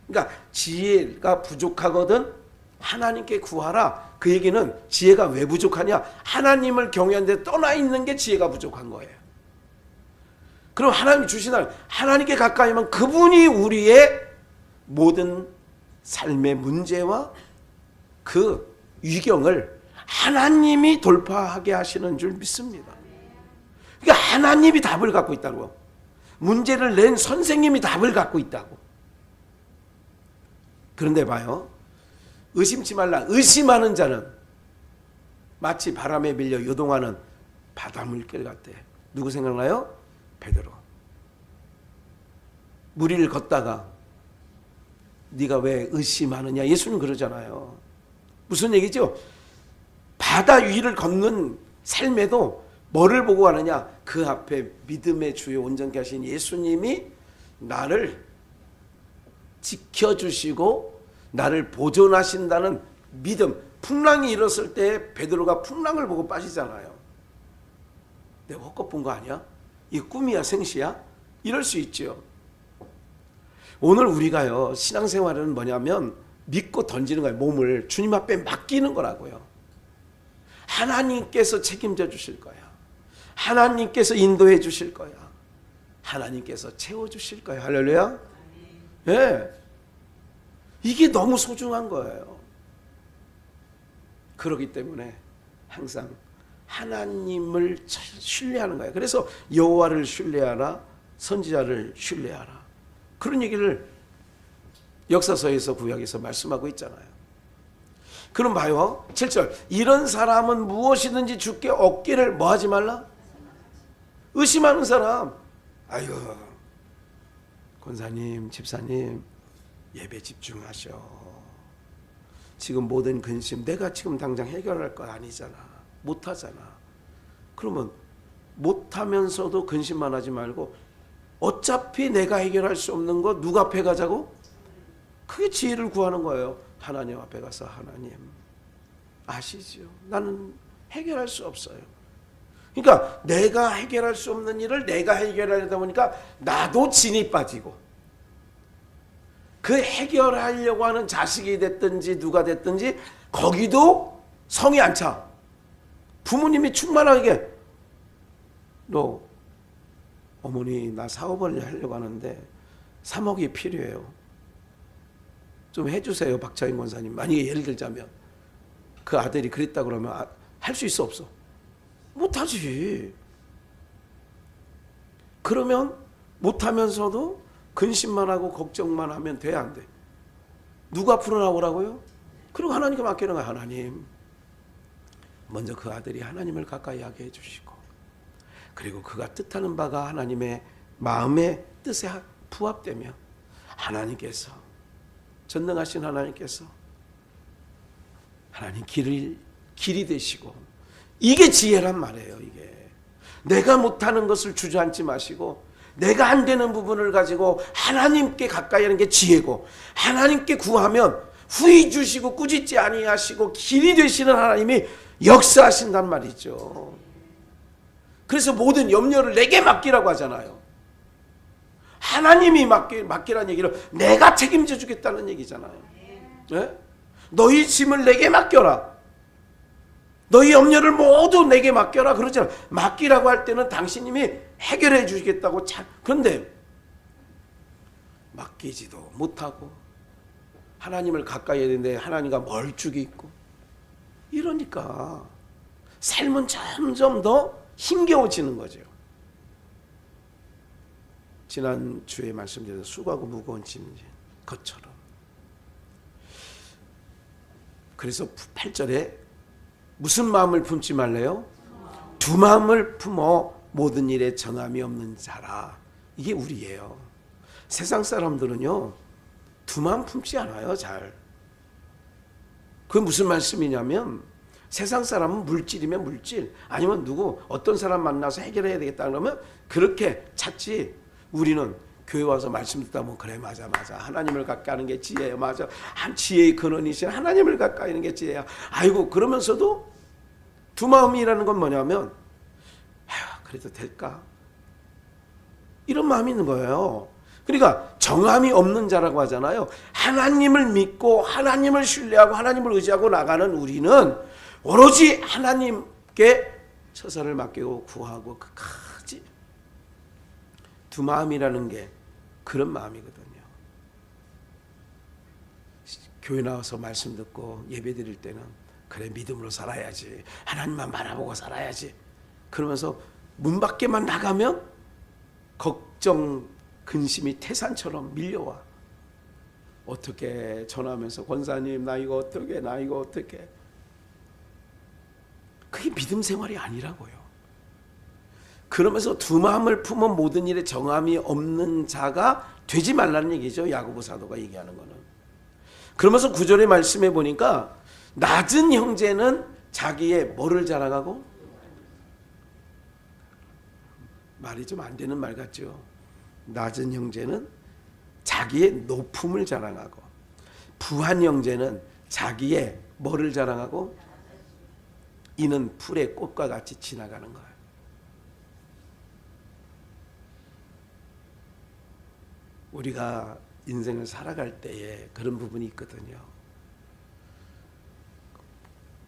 그러니까 지혜가 부족하거든 하나님께 구하라. 그 얘기는 지혜가 왜 부족하냐? 하나님을 경외하는데 떠나 있는 게 지혜가 부족한 거예요. 그럼 하나님이 주시는 하나님께 가까이 하면 그분이 우리의 모든 삶의 문제와 그 위경을 하나님이 돌파하게 하시는 줄 믿습니다. 그러니까 하나님이 답을 갖고 있다고. 문제를 낸 선생님이 답을 갖고 있다고. 그런데 봐요. 의심치 말라. 의심하는 자는 마치 바람에 밀려 요동하는 바닷물결 같대. 누구 생각나요? 베드로. 물 위를 걷다가 네가 왜 의심하느냐? 예수님 그러잖아요. 무슨 얘기죠? 바다 위를 걷는 삶에도 뭐를 보고 가느냐? 그 앞에 믿음의 주요 온전케 하신 예수님이 나를 지켜주시고 나를 보존하신다는 믿음. 풍랑이 일었을 때 베드로가 풍랑을 보고 빠지잖아요. 내가 헛것 본 거 아니야? 이게 꿈이야 생시야? 이럴 수 있죠. 오늘 우리가요 신앙생활은 뭐냐면 믿고 던지는 거예요. 몸을 주님 앞에 맡기는 거라고요. 하나님께서 책임져 주실 거야. 하나님께서 인도해 주실 거야. 하나님께서 채워주실 거야. 할렐루야. 네. 이게 너무 소중한 거예요. 그렇기 때문에 항상 하나님을 신뢰하는 거예요. 그래서 여호와를 신뢰하라, 선지자를 신뢰하라. 그런 얘기를 역사서에서 구약에서 말씀하고 있잖아요. 그럼 봐요. 7절. 이런 사람은 무엇이든지 주께 얻기를 뭐 하지 말라? 의심하는 사람. 아유, 권사님, 집사님, 예배 집중하셔. 지금 모든 근심 내가 지금 당장 해결할 거 아니잖아. 못하잖아. 그러면 못하면서도 근심만 하지 말고 어차피 내가 해결할 수 없는 거 누가 앞에 가자고? 그게 지혜를 구하는 거예요. 하나님 앞에 가서 하나님 아시죠? 나는 해결할 수 없어요. 그러니까 내가 해결할 수 없는 일을 내가 해결하려다 보니까 나도 진이 빠지고 그 해결하려고 하는 자식이 됐든지 누가 됐든지 거기도 성이 안 차. 부모님이 충만하게 너 어머니 나 사업을 하려고 하는데 3억이 필요해요. 좀 해주세요 박차인 권사님. 만약에 예를 들자면 그 아들이 그랬다 그러면 할 수 있어 없어? 못하지. 그러면 못하면서도 근심만 하고 걱정만 하면 돼 안 돼? 누구 앞으로 나오라고요? 그리고 하나님께 맡기는 거야. 하나님 먼저 그 아들이 하나님을 가까이 하게 해주시고 그리고 그가 뜻하는 바가 하나님의 마음의 뜻에 부합되면 하나님께서 전능하신 하나님께서 하나님 길이 되시고, 이게 지혜란 말이에요. 이게 내가 못하는 것을 주저앉지 마시고 내가 안 되는 부분을 가지고 하나님께 가까이 하는 게 지혜고, 하나님께 구하면 후히 주시고 꾸짖지 아니하시고 길이 되시는 하나님이 역사하신단 말이죠. 그래서 모든 염려를 내게 맡기라고 하잖아요. 하나님이 맡기라는 얘기를 내가 책임져 주겠다는 얘기잖아요. 네? 너희 짐을 내게 맡겨라. 너희 염려를 모두 내게 맡겨라 그러잖아요. 맡기라고 할 때는 당신님이 해결해 주시겠다고. 그런데 맡기지도 못하고 하나님을 가까이 해야 되는데 하나님과 멀찍이 있고, 이러니까 삶은 점점 더 힘겨워지는 거죠. 지난주에 말씀드린 수고하고 무거운 짐진 것처럼. 그래서 8절에 무슨 마음을 품지 말래요? 두 마음을 품어 모든 일에 정함이 없는 자라. 이게 우리예요. 세상 사람들은요, 두 마음 품지 않아요, 잘. 그게 무슨 말씀이냐면, 세상 사람은 물질이면 물질, 아니면 어떤 사람 만나서 해결해야 되겠다 그러면 그렇게 찾지. 우리는 교회 와서 말씀 듣다 보면, 그래, 맞아. 하나님을 가까이 하는 게 지혜야. 맞아. 지혜의 근원이신 하나님을 가까이 하는 게 지혜야. 아이고, 그러면서도 두 마음이라는 건 뭐냐면, 그래도 될까? 이런 마음이 있는 거예요. 그러니까 정함이 없는 자라고 하잖아요. 하나님을 믿고 하나님을 신뢰하고 하나님을 의지하고 나가는 우리는 오로지 하나님께 처사를 맡기고 구하고 끝까지. 두 마음이라는 게 그런 마음이거든요. 교회 나와서 말씀 듣고 예배 드릴 때는, 그래, 믿음으로 살아야지, 하나님만 바라보고 살아야지, 그러면서 문 밖에만 나가면 걱정, 근심이 태산처럼 밀려와. 어떻게 전화하면서, 권사님 나 이거 어떻게. 그게 믿음 생활이 아니라고요. 그러면서 두 마음을 품은 모든 일에 정함이 없는 자가 되지 말라는 얘기죠. 야고보 사도가 얘기하는 거는. 그러면서 9절의 말씀해 보니까, 낮은 형제는 자기의 뭐를 자랑하고? 말이 좀 안 되는 말 같죠. 낮은 형제는 자기의 높음을 자랑하고, 부한 형제는 자기의 뭐를 자랑하고? 이는 풀의 꽃과 같이 지나가는 거예요. 우리가 인생을 살아갈 때에 그런 부분이 있거든요.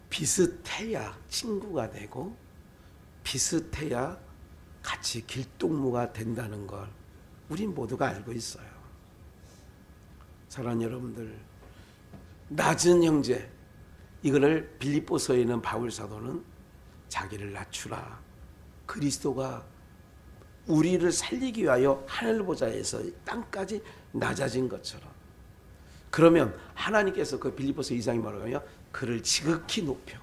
비슷해야 친구가 되고, 비슷해야 같이 길동무가 된다는 걸 우린 모두가 알고 있어요. 사랑하는 여러분들, 낮은 형제, 이거를 빌립보서에 있는 바울 사도는 자기를 낮추라, 그리스도가 우리를 살리기 위하여 하늘보좌에서 땅까지 낮아진 것처럼. 그러면 하나님께서 그 빌립보서 2장이 뭐라고요? 그를 지극히 높여,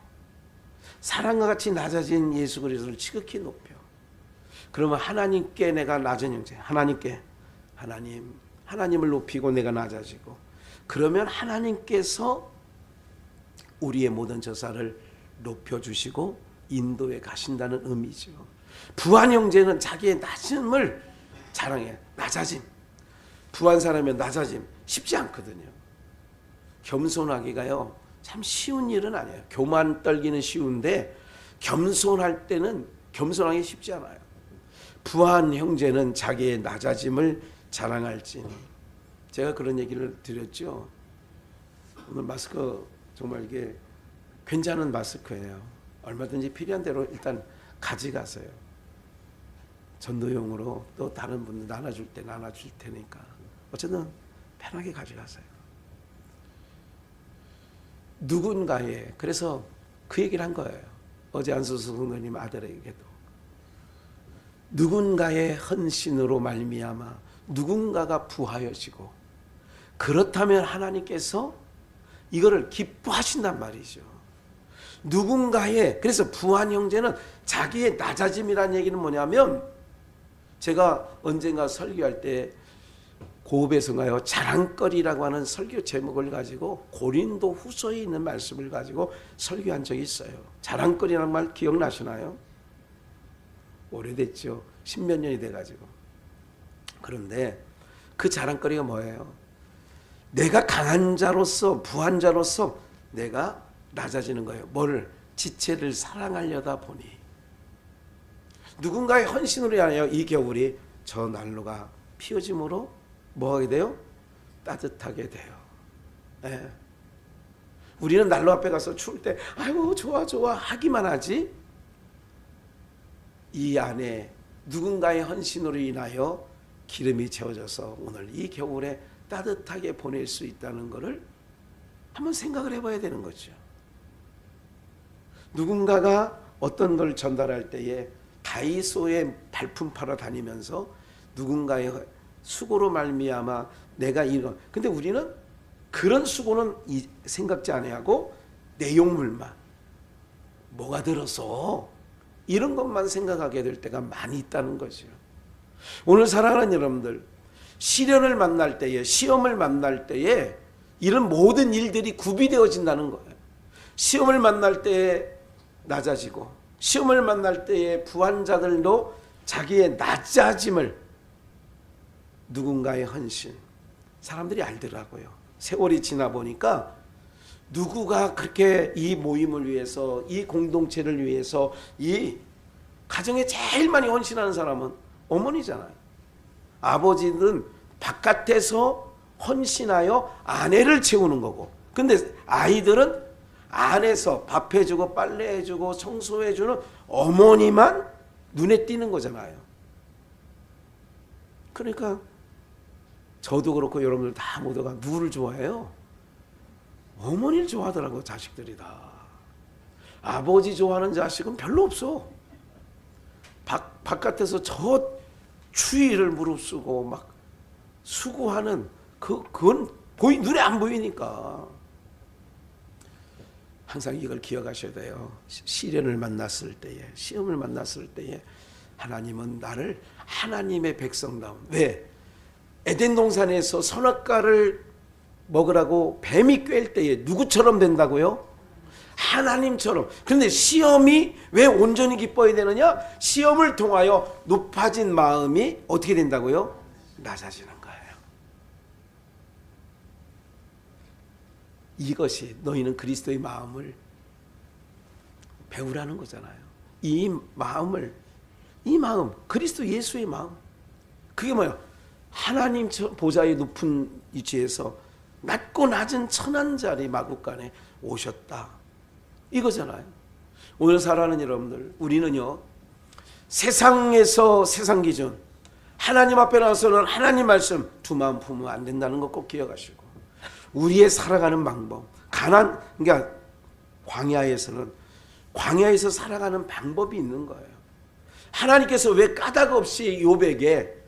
사랑과 같이 낮아진 예수 그리스도를 지극히 높여. 그러면 하나님께 내가 낮은 형제, 하나님을 높이고 내가 낮아지고, 그러면 하나님께서 우리의 모든 저사를 높여주시고 인도에 가신다는 의미죠. 부한 형제는 자기의 낮음을 자랑해. 낮아짐. 부한 사람의 낮아짐 쉽지 않거든요. 겸손하기가요, 참 쉬운 일은 아니에요. 교만 떨기는 쉬운데 겸손할 때는 겸손하기 쉽지 않아요. 부한 형제는 자기의 낮아짐을 자랑할지니. 제가 그런 얘기를 드렸죠. 오늘 마스크 정말 이게 괜찮은 마스크예요. 얼마든지 필요한 대로 일단 가져가세요. 전도용으로, 또 다른 분들 나눠줄 때 나눠줄 테니까 어쨌든 편하게 가져가세요. 누군가의, 그래서 그 얘기를 한 거예요. 어제 안수수 성도님 아들에게도 누군가의 헌신으로 말미암아 누군가가 부하여지고, 그렇다면 하나님께서 이거를 기뻐하신단 말이죠. 누군가의, 그래서 부한 형제는 자기의 낮아짐이라는 얘기는 뭐냐면, 제가 언젠가 설교할 때 고백성가요 자랑거리라고 하는 설교 제목을 가지고 고린도 후서에 있는 말씀을 가지고 설교한 적이 있어요. 자랑거리라는 말 기억나시나요? 오래됐죠. 10몇 년이 돼가지고. 그런데 그 자랑거리가 뭐예요? 내가 강한 자로서 부한 자로서 내가 낮아지는 거예요. 뭐를? 지체를 사랑하려다 보니 누군가의 헌신으로 인하여 이 겨울이 저 난로가 피어짐으로 뭐하게 돼요? 따뜻하게 돼요. 예. 우리는 난로 앞에 가서 추울 때 아이고 좋아 좋아 하기만 하지, 이 안에 누군가의 헌신으로 인하여 기름이 채워져서 오늘 이 겨울에 따뜻하게 보낼 수 있다는 것을 한번 생각을 해봐야 되는 거죠. 누군가가 어떤 걸 전달할 때에 다이소에 발품 팔아 다니면서 누군가의 수고로 말미암아 내가 이런, 근데 우리는 그런 수고는 생각지 아니하고 내용물만 뭐가 들어서 이런 것만 생각하게 될 때가 많이 있다는 거죠. 오늘 사랑하는 여러분들, 시련을 만날 때에, 시험을 만날 때에 이런 모든 일들이 구비되어진다는 거예요. 시험을 만날 때에 낮아지고, 시험을 만날 때에 부한 자들도 자기의 낮아짐을 누군가의 헌신, 사람들이 알더라고요. 세월이 지나 보니까 누구가 그렇게 이 모임을 위해서, 이 공동체를 위해서, 이 가정에 제일 많이 헌신하는 사람은 어머니잖아요. 아버지는 바깥에서 헌신하여 아내를 채우는 거고, 근데 아이들은 안에서 밥 해주고 빨래 해주고 청소해주는 어머니만 눈에 띄는 거잖아요. 그러니까 저도 그렇고 여러분들 다 모두가 누구를 좋아해요? 어머니를 좋아하더라고. 자식들이 다. 아버지 좋아하는 자식은 별로 없어. 바깥에서 저 추위를 무릅쓰고 막 수고하는 그건 눈에 안 보이니까. 항상 이걸 기억하셔야 돼요. 시련을 만났을 때에, 시험을 만났을 때에 하나님은 나를 하나님의 백성다운, 왜? 에덴 동산에서 선악과를 먹으라고 뱀이 꿰일 때에 누구처럼 된다고요? 하나님처럼. 그런데 시험이 왜 온전히 기뻐야 되느냐? 시험을 통하여 높아진 마음이 어떻게 된다고요? 낮아지는 거예요. 이것이 너희는 그리스도의 마음을 배우라는 거잖아요. 이 마음, 그리스도 예수의 마음. 그게 뭐예요? 하나님 보좌의 높은 위치에서 낮고 낮은 천한 자리 마구간에 오셨다, 이거잖아요. 오늘 살아가는 여러분들, 우리는요 세상에서 세상 기준, 하나님 앞에 나와서는 하나님 말씀 두 마음 품으면 안 된다는 거 꼭 기억하시고, 우리의 살아가는 방법, 그러니까 광야에서 살아가는 방법이 있는 거예요. 하나님께서 왜 까닭 없이 욥에게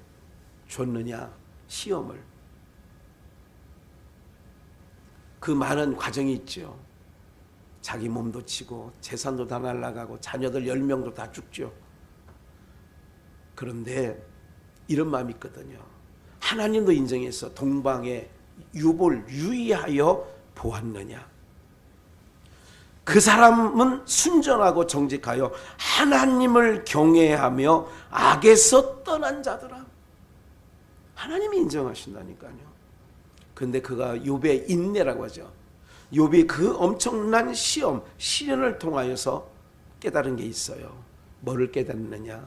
줬느냐? 시험을. 그 많은 과정이 있죠. 자기 몸도 치고 재산도 다 날아가고 자녀들 10명도 다 죽죠. 그런데 이런 마음이 있거든요. 하나님도 인정해서 동방에 욥을 유의하여 보았느냐? 그 사람은 순전하고 정직하여 하나님을 경외하며 악에서 떠난 자더라. 하나님이 인정하신다니까요. 그런데 그가 욥의 인내라고 하죠. 욥이 그 엄청난 시련을 통하여서 깨달은 게 있어요. 뭐를 깨닫느냐?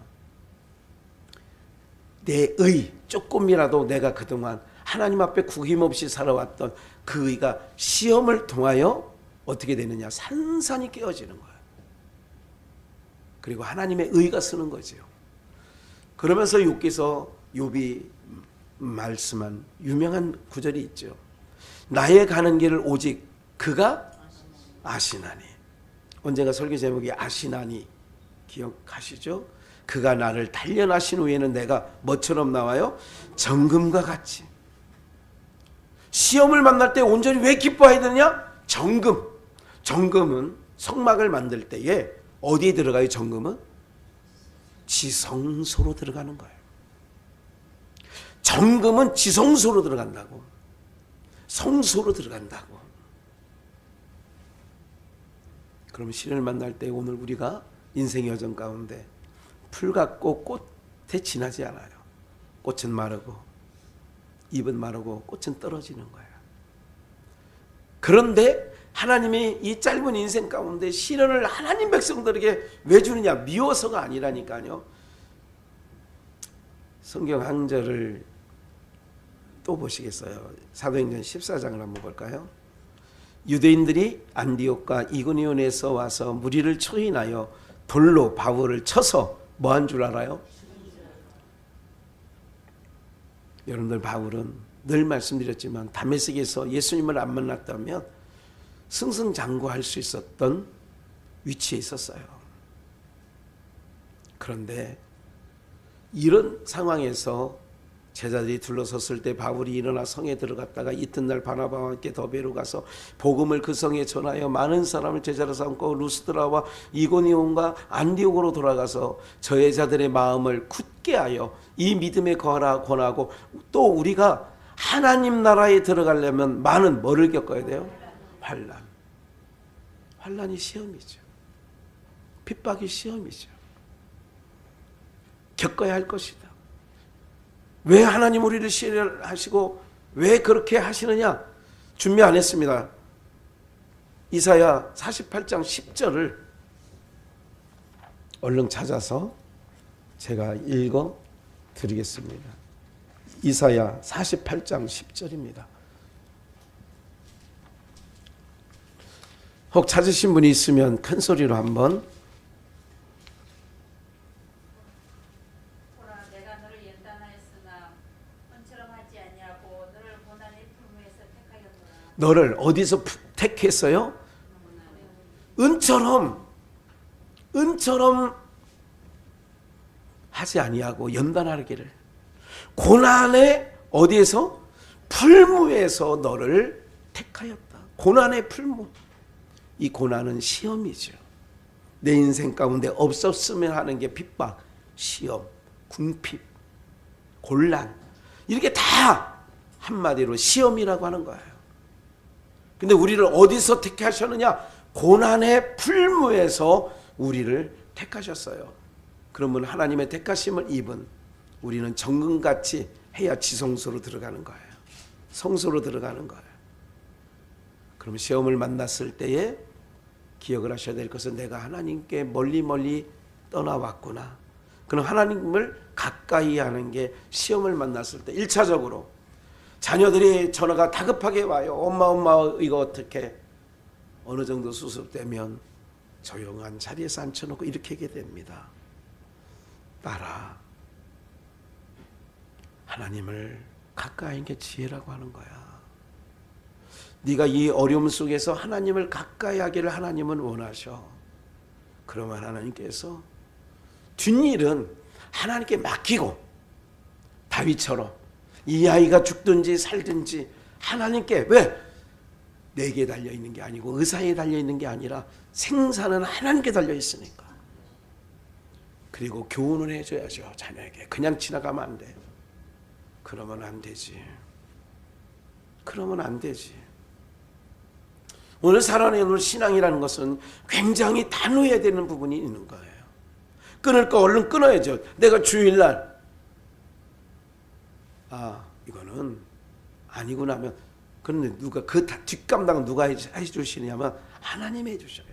내 의, 조금이라도 내가 그동안 하나님 앞에 구김없이 살아왔던 그 의가 시험을 통하여 어떻게 되느냐? 산산이 깨어지는 거예요. 그리고 하나님의 의가 쓰는 거죠. 그러면서 욥이 말씀한 유명한 구절이 있죠. 나의 가는 길을 오직 그가 아시나니. 언젠가 설교 제목이 아시나니 기억하시죠? 그가 나를 단련하신 후에는 내가 뭐처럼 나와요? 정금과 같이. 시험을 만날 때 온전히 왜 기뻐해야 되느냐? 정금은 성막을 만들 때에 어디에 들어가요? 정금은 지성소로 들어가는 거예요. 정금은 지성소로 들어간다고. 성소로 들어간다고. 그럼 신을 만날 때 오늘 우리가 인생의 여정 가운데 풀 같고 꽃에 지나지 않아요. 꽃은 마르고 잎은 마르고 꽃은 떨어지는 거예요. 그런데 하나님이 이 짧은 인생 가운데 시련을 하나님 백성들에게 왜 주느냐? 미워서가 아니라니까요. 성경 한 절을 또 보시겠어요? 사도행전 14장을 한번 볼까요? 유대인들이 안디옥과 이고니온에서 와서 무리를 초인하여 돌로 바울을 쳐서 뭐 한 줄 알아요? 여러분들, 바울은 늘 말씀드렸지만 다메섹에서 예수님을 안 만났다면 승승장구할 수 있었던 위치에 있었어요. 그런데 이런 상황에서 제자들이 둘러섰을 때 바울이 일어나 성에 들어갔다가 이튿날 바나바와 함께 더베로 가서 복음을 그 성에 전하여 많은 사람을 제자로 삼고 루스드라와 이고니온과 안디옥으로 돌아가서 저제자들의 마음을 굳게 하여 이 믿음에 거하라 권하고, 또 우리가 하나님 나라에 들어가려면 많은 뭐를 겪어야 돼요? 환난. 환난이 시험이죠. 핍박이 시험이죠. 겪어야 할 것이다. 왜 하나님 우리를 시련하시고 왜 그렇게 하시느냐? 준비 안 했습니다. 이사야 48장 10절을 얼른 찾아서 제가 읽어 드리겠습니다. 이사야 48장 10절입니다. 혹 찾으신 분이 있으면 큰 소리로 한번. 너를 어디서 택했어요? 은처럼 하지 아니하고 연단하기를. 고난의 어디에서? 풀무에서 너를 택하였다. 고난의 풀무. 이 고난은 시험이죠. 내 인생 가운데 없었으면 하는 게 핍박, 시험, 궁핍, 곤란, 이렇게 다 한마디로 시험이라고 하는 거예요. 근데 우리를 어디서 택하셨느냐? 고난의 풀무에서 우리를 택하셨어요. 그러면 하나님의 택하심을 입은 우리는 정금같이 해야 지성소로 들어가는 거예요. 성소로 들어가는 거예요. 그럼 시험을 만났을 때에 기억을 하셔야 될 것은 내가 하나님께 멀리 떠나왔구나. 그럼 하나님을 가까이 하는 게 시험을 만났을 때 1차적으로 자녀들이 전화가 다급하게 와요. 엄마 이거 어떻게? 어느 정도 수습되면 조용한 자리에서 앉혀놓고 이렇게 하게 됩니다. 딸아, 하나님을 가까이 하는 게 지혜라고 하는 거야. 네가 이 어려움 속에서 하나님을 가까이 하기를 하나님은 원하셔. 그러면 하나님께서 뒷일은 하나님께 맡기고, 다윗처럼 이 아이가 죽든지 살든지 하나님께, 왜? 내게 달려있는 게 아니고 의사에 달려있는 게 아니라 생사는 하나님께 달려있으니까. 그리고 교훈을 해줘야죠. 자녀에게. 그냥 지나가면 안 돼. 그러면 안 되지. 그러면 안 되지. 오늘 살아내는 신앙이라는 것은 굉장히 단호해야 되는 부분이 있는 거예요. 끊을 거 얼른 끊어야죠. 내가 주일날 이거는 아니고 나면, 그런데 누가 그 뒷감당은 누가 해주시냐면 하나님이 해주셔요.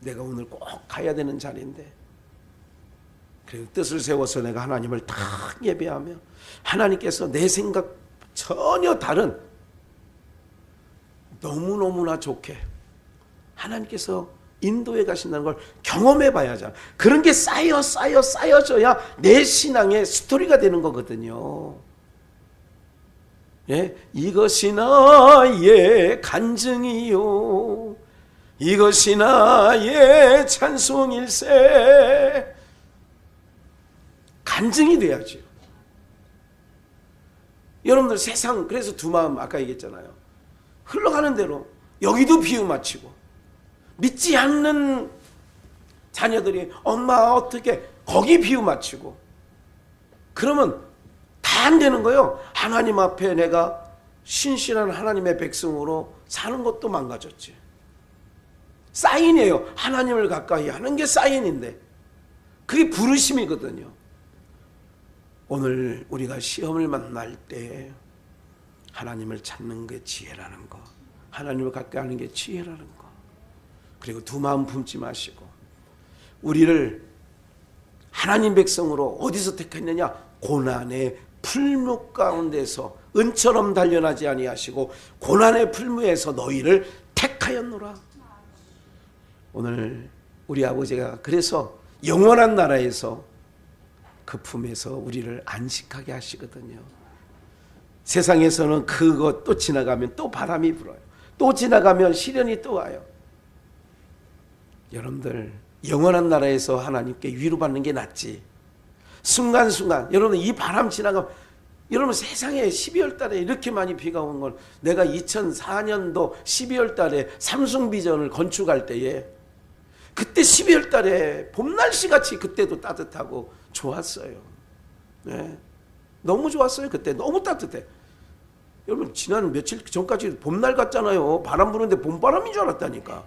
내가 오늘 꼭 가야 되는 자리인데, 그리고 뜻을 세워서 내가 하나님을 딱 예배하며 하나님께서 내 생각 전혀 다른, 너무너무나 좋게 하나님께서 인도에 가신다는 걸 경험해 봐야죠. 그런 게 쌓여져야 내 신앙의 스토리가 되는 거거든요. 예? 이것이 나의 간증이요, 이것이 나의 찬송일세. 간증이 돼야죠. 여러분들 세상, 그래서 두 마음 아까 얘기했잖아요. 흘러가는 대로 여기도 비유 맞추고, 믿지 않는 자녀들이 엄마 어떻게, 거기 비유 맞추고, 그러면 다 안 되는 거예요. 하나님 앞에 내가 신실한 하나님의 백성으로 사는 것도 망가졌지. 사인이에요. 하나님을 가까이 하는 게 사인인데 그게 부르심이거든요. 오늘 우리가 시험을 만날 때 하나님을 찾는 게 지혜라는 거, 하나님을 가까이 하는 게 지혜라는 거. 그리고 두 마음 품지 마시고 우리를 하나님 백성으로 어디서 택했느냐? 고난의 풀무 가운데서 은처럼 단련하지 아니하시고 고난의 풀무에서 너희를 택하였노라. 오늘 우리 아버지가 그래서 영원한 나라에서 그 품에서 우리를 안식하게 하시거든요. 세상에서는 그것 또 지나가면 또 바람이 불어요. 또 지나가면 시련이 또 와요. 여러분들 영원한 나라에서 하나님께 위로받는 게 낫지. 순간순간 여러분 이 바람 지나가면 여러분 세상에 12월 달에 이렇게 많이 비가 온 걸 내가 2004년도 12월 달에 삼성비전을 건축할 때에 그때 12월 달에 봄날씨 같이 그때도 따뜻하고 좋았어요. 네. 너무 좋았어요. 그때 너무 따뜻해. 여러분 지난 며칠 전까지 봄날 같잖아요. 바람 부는데 봄바람인 줄 알았다니까.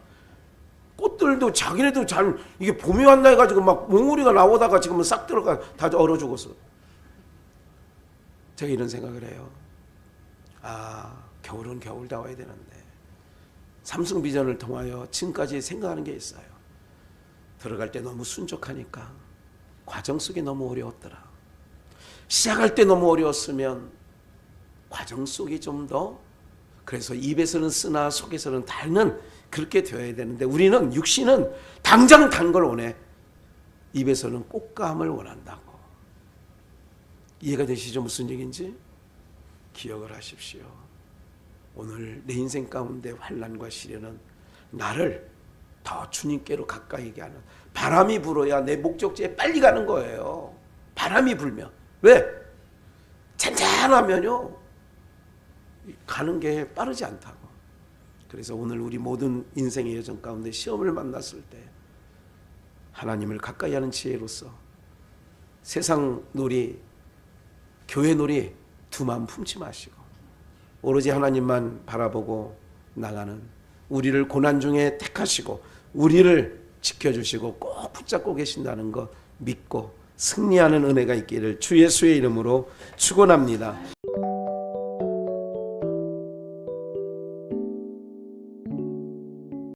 꽃들도 자기네도 잘 이게 봄이 왔나 해가지고 막 몽우리가 나오다가 지금은 싹 들어가 다 얼어 죽었어. 제가 이런 생각을 해요. 아, 겨울은 겨울다워야 되는데 삼성비전을 통하여 지금까지 생각하는 게 있어요. 들어갈 때 너무 순적하니까 과정 속이 너무 어려웠더라. 시작할 때 너무 어려웠으면 과정 속이 좀 더 그래서 입에서는 쓰나 속에서는 달는 그렇게 되어야 되는데 우리는 육신은 당장 단 걸 원해. 입에서는 꽃감을 원한다고. 이해가 되시죠? 무슨 얘기인지? 기억을 하십시오. 오늘 내 인생 가운데 환난과 시련은 나를 더 주님께로 가까이 하는 바람이 불어야 내 목적지에 빨리 가는 거예요. 바람이 불면. 왜? 잔잔하면요 가는 게 빠르지 않다고. 그래서 오늘 우리 모든 인생의 여정 가운데 시험을 만났을 때 하나님을 가까이 하는 지혜로서 세상 놀이, 교회 놀이 두 마음 품지 마시고 오로지 하나님만 바라보고 나가는 우리를 고난 중에 택하시고 우리를 지켜주시고 꼭 붙잡고 계신다는 것 믿고 승리하는 은혜가 있기를 주 예수의 이름으로 축원합니다.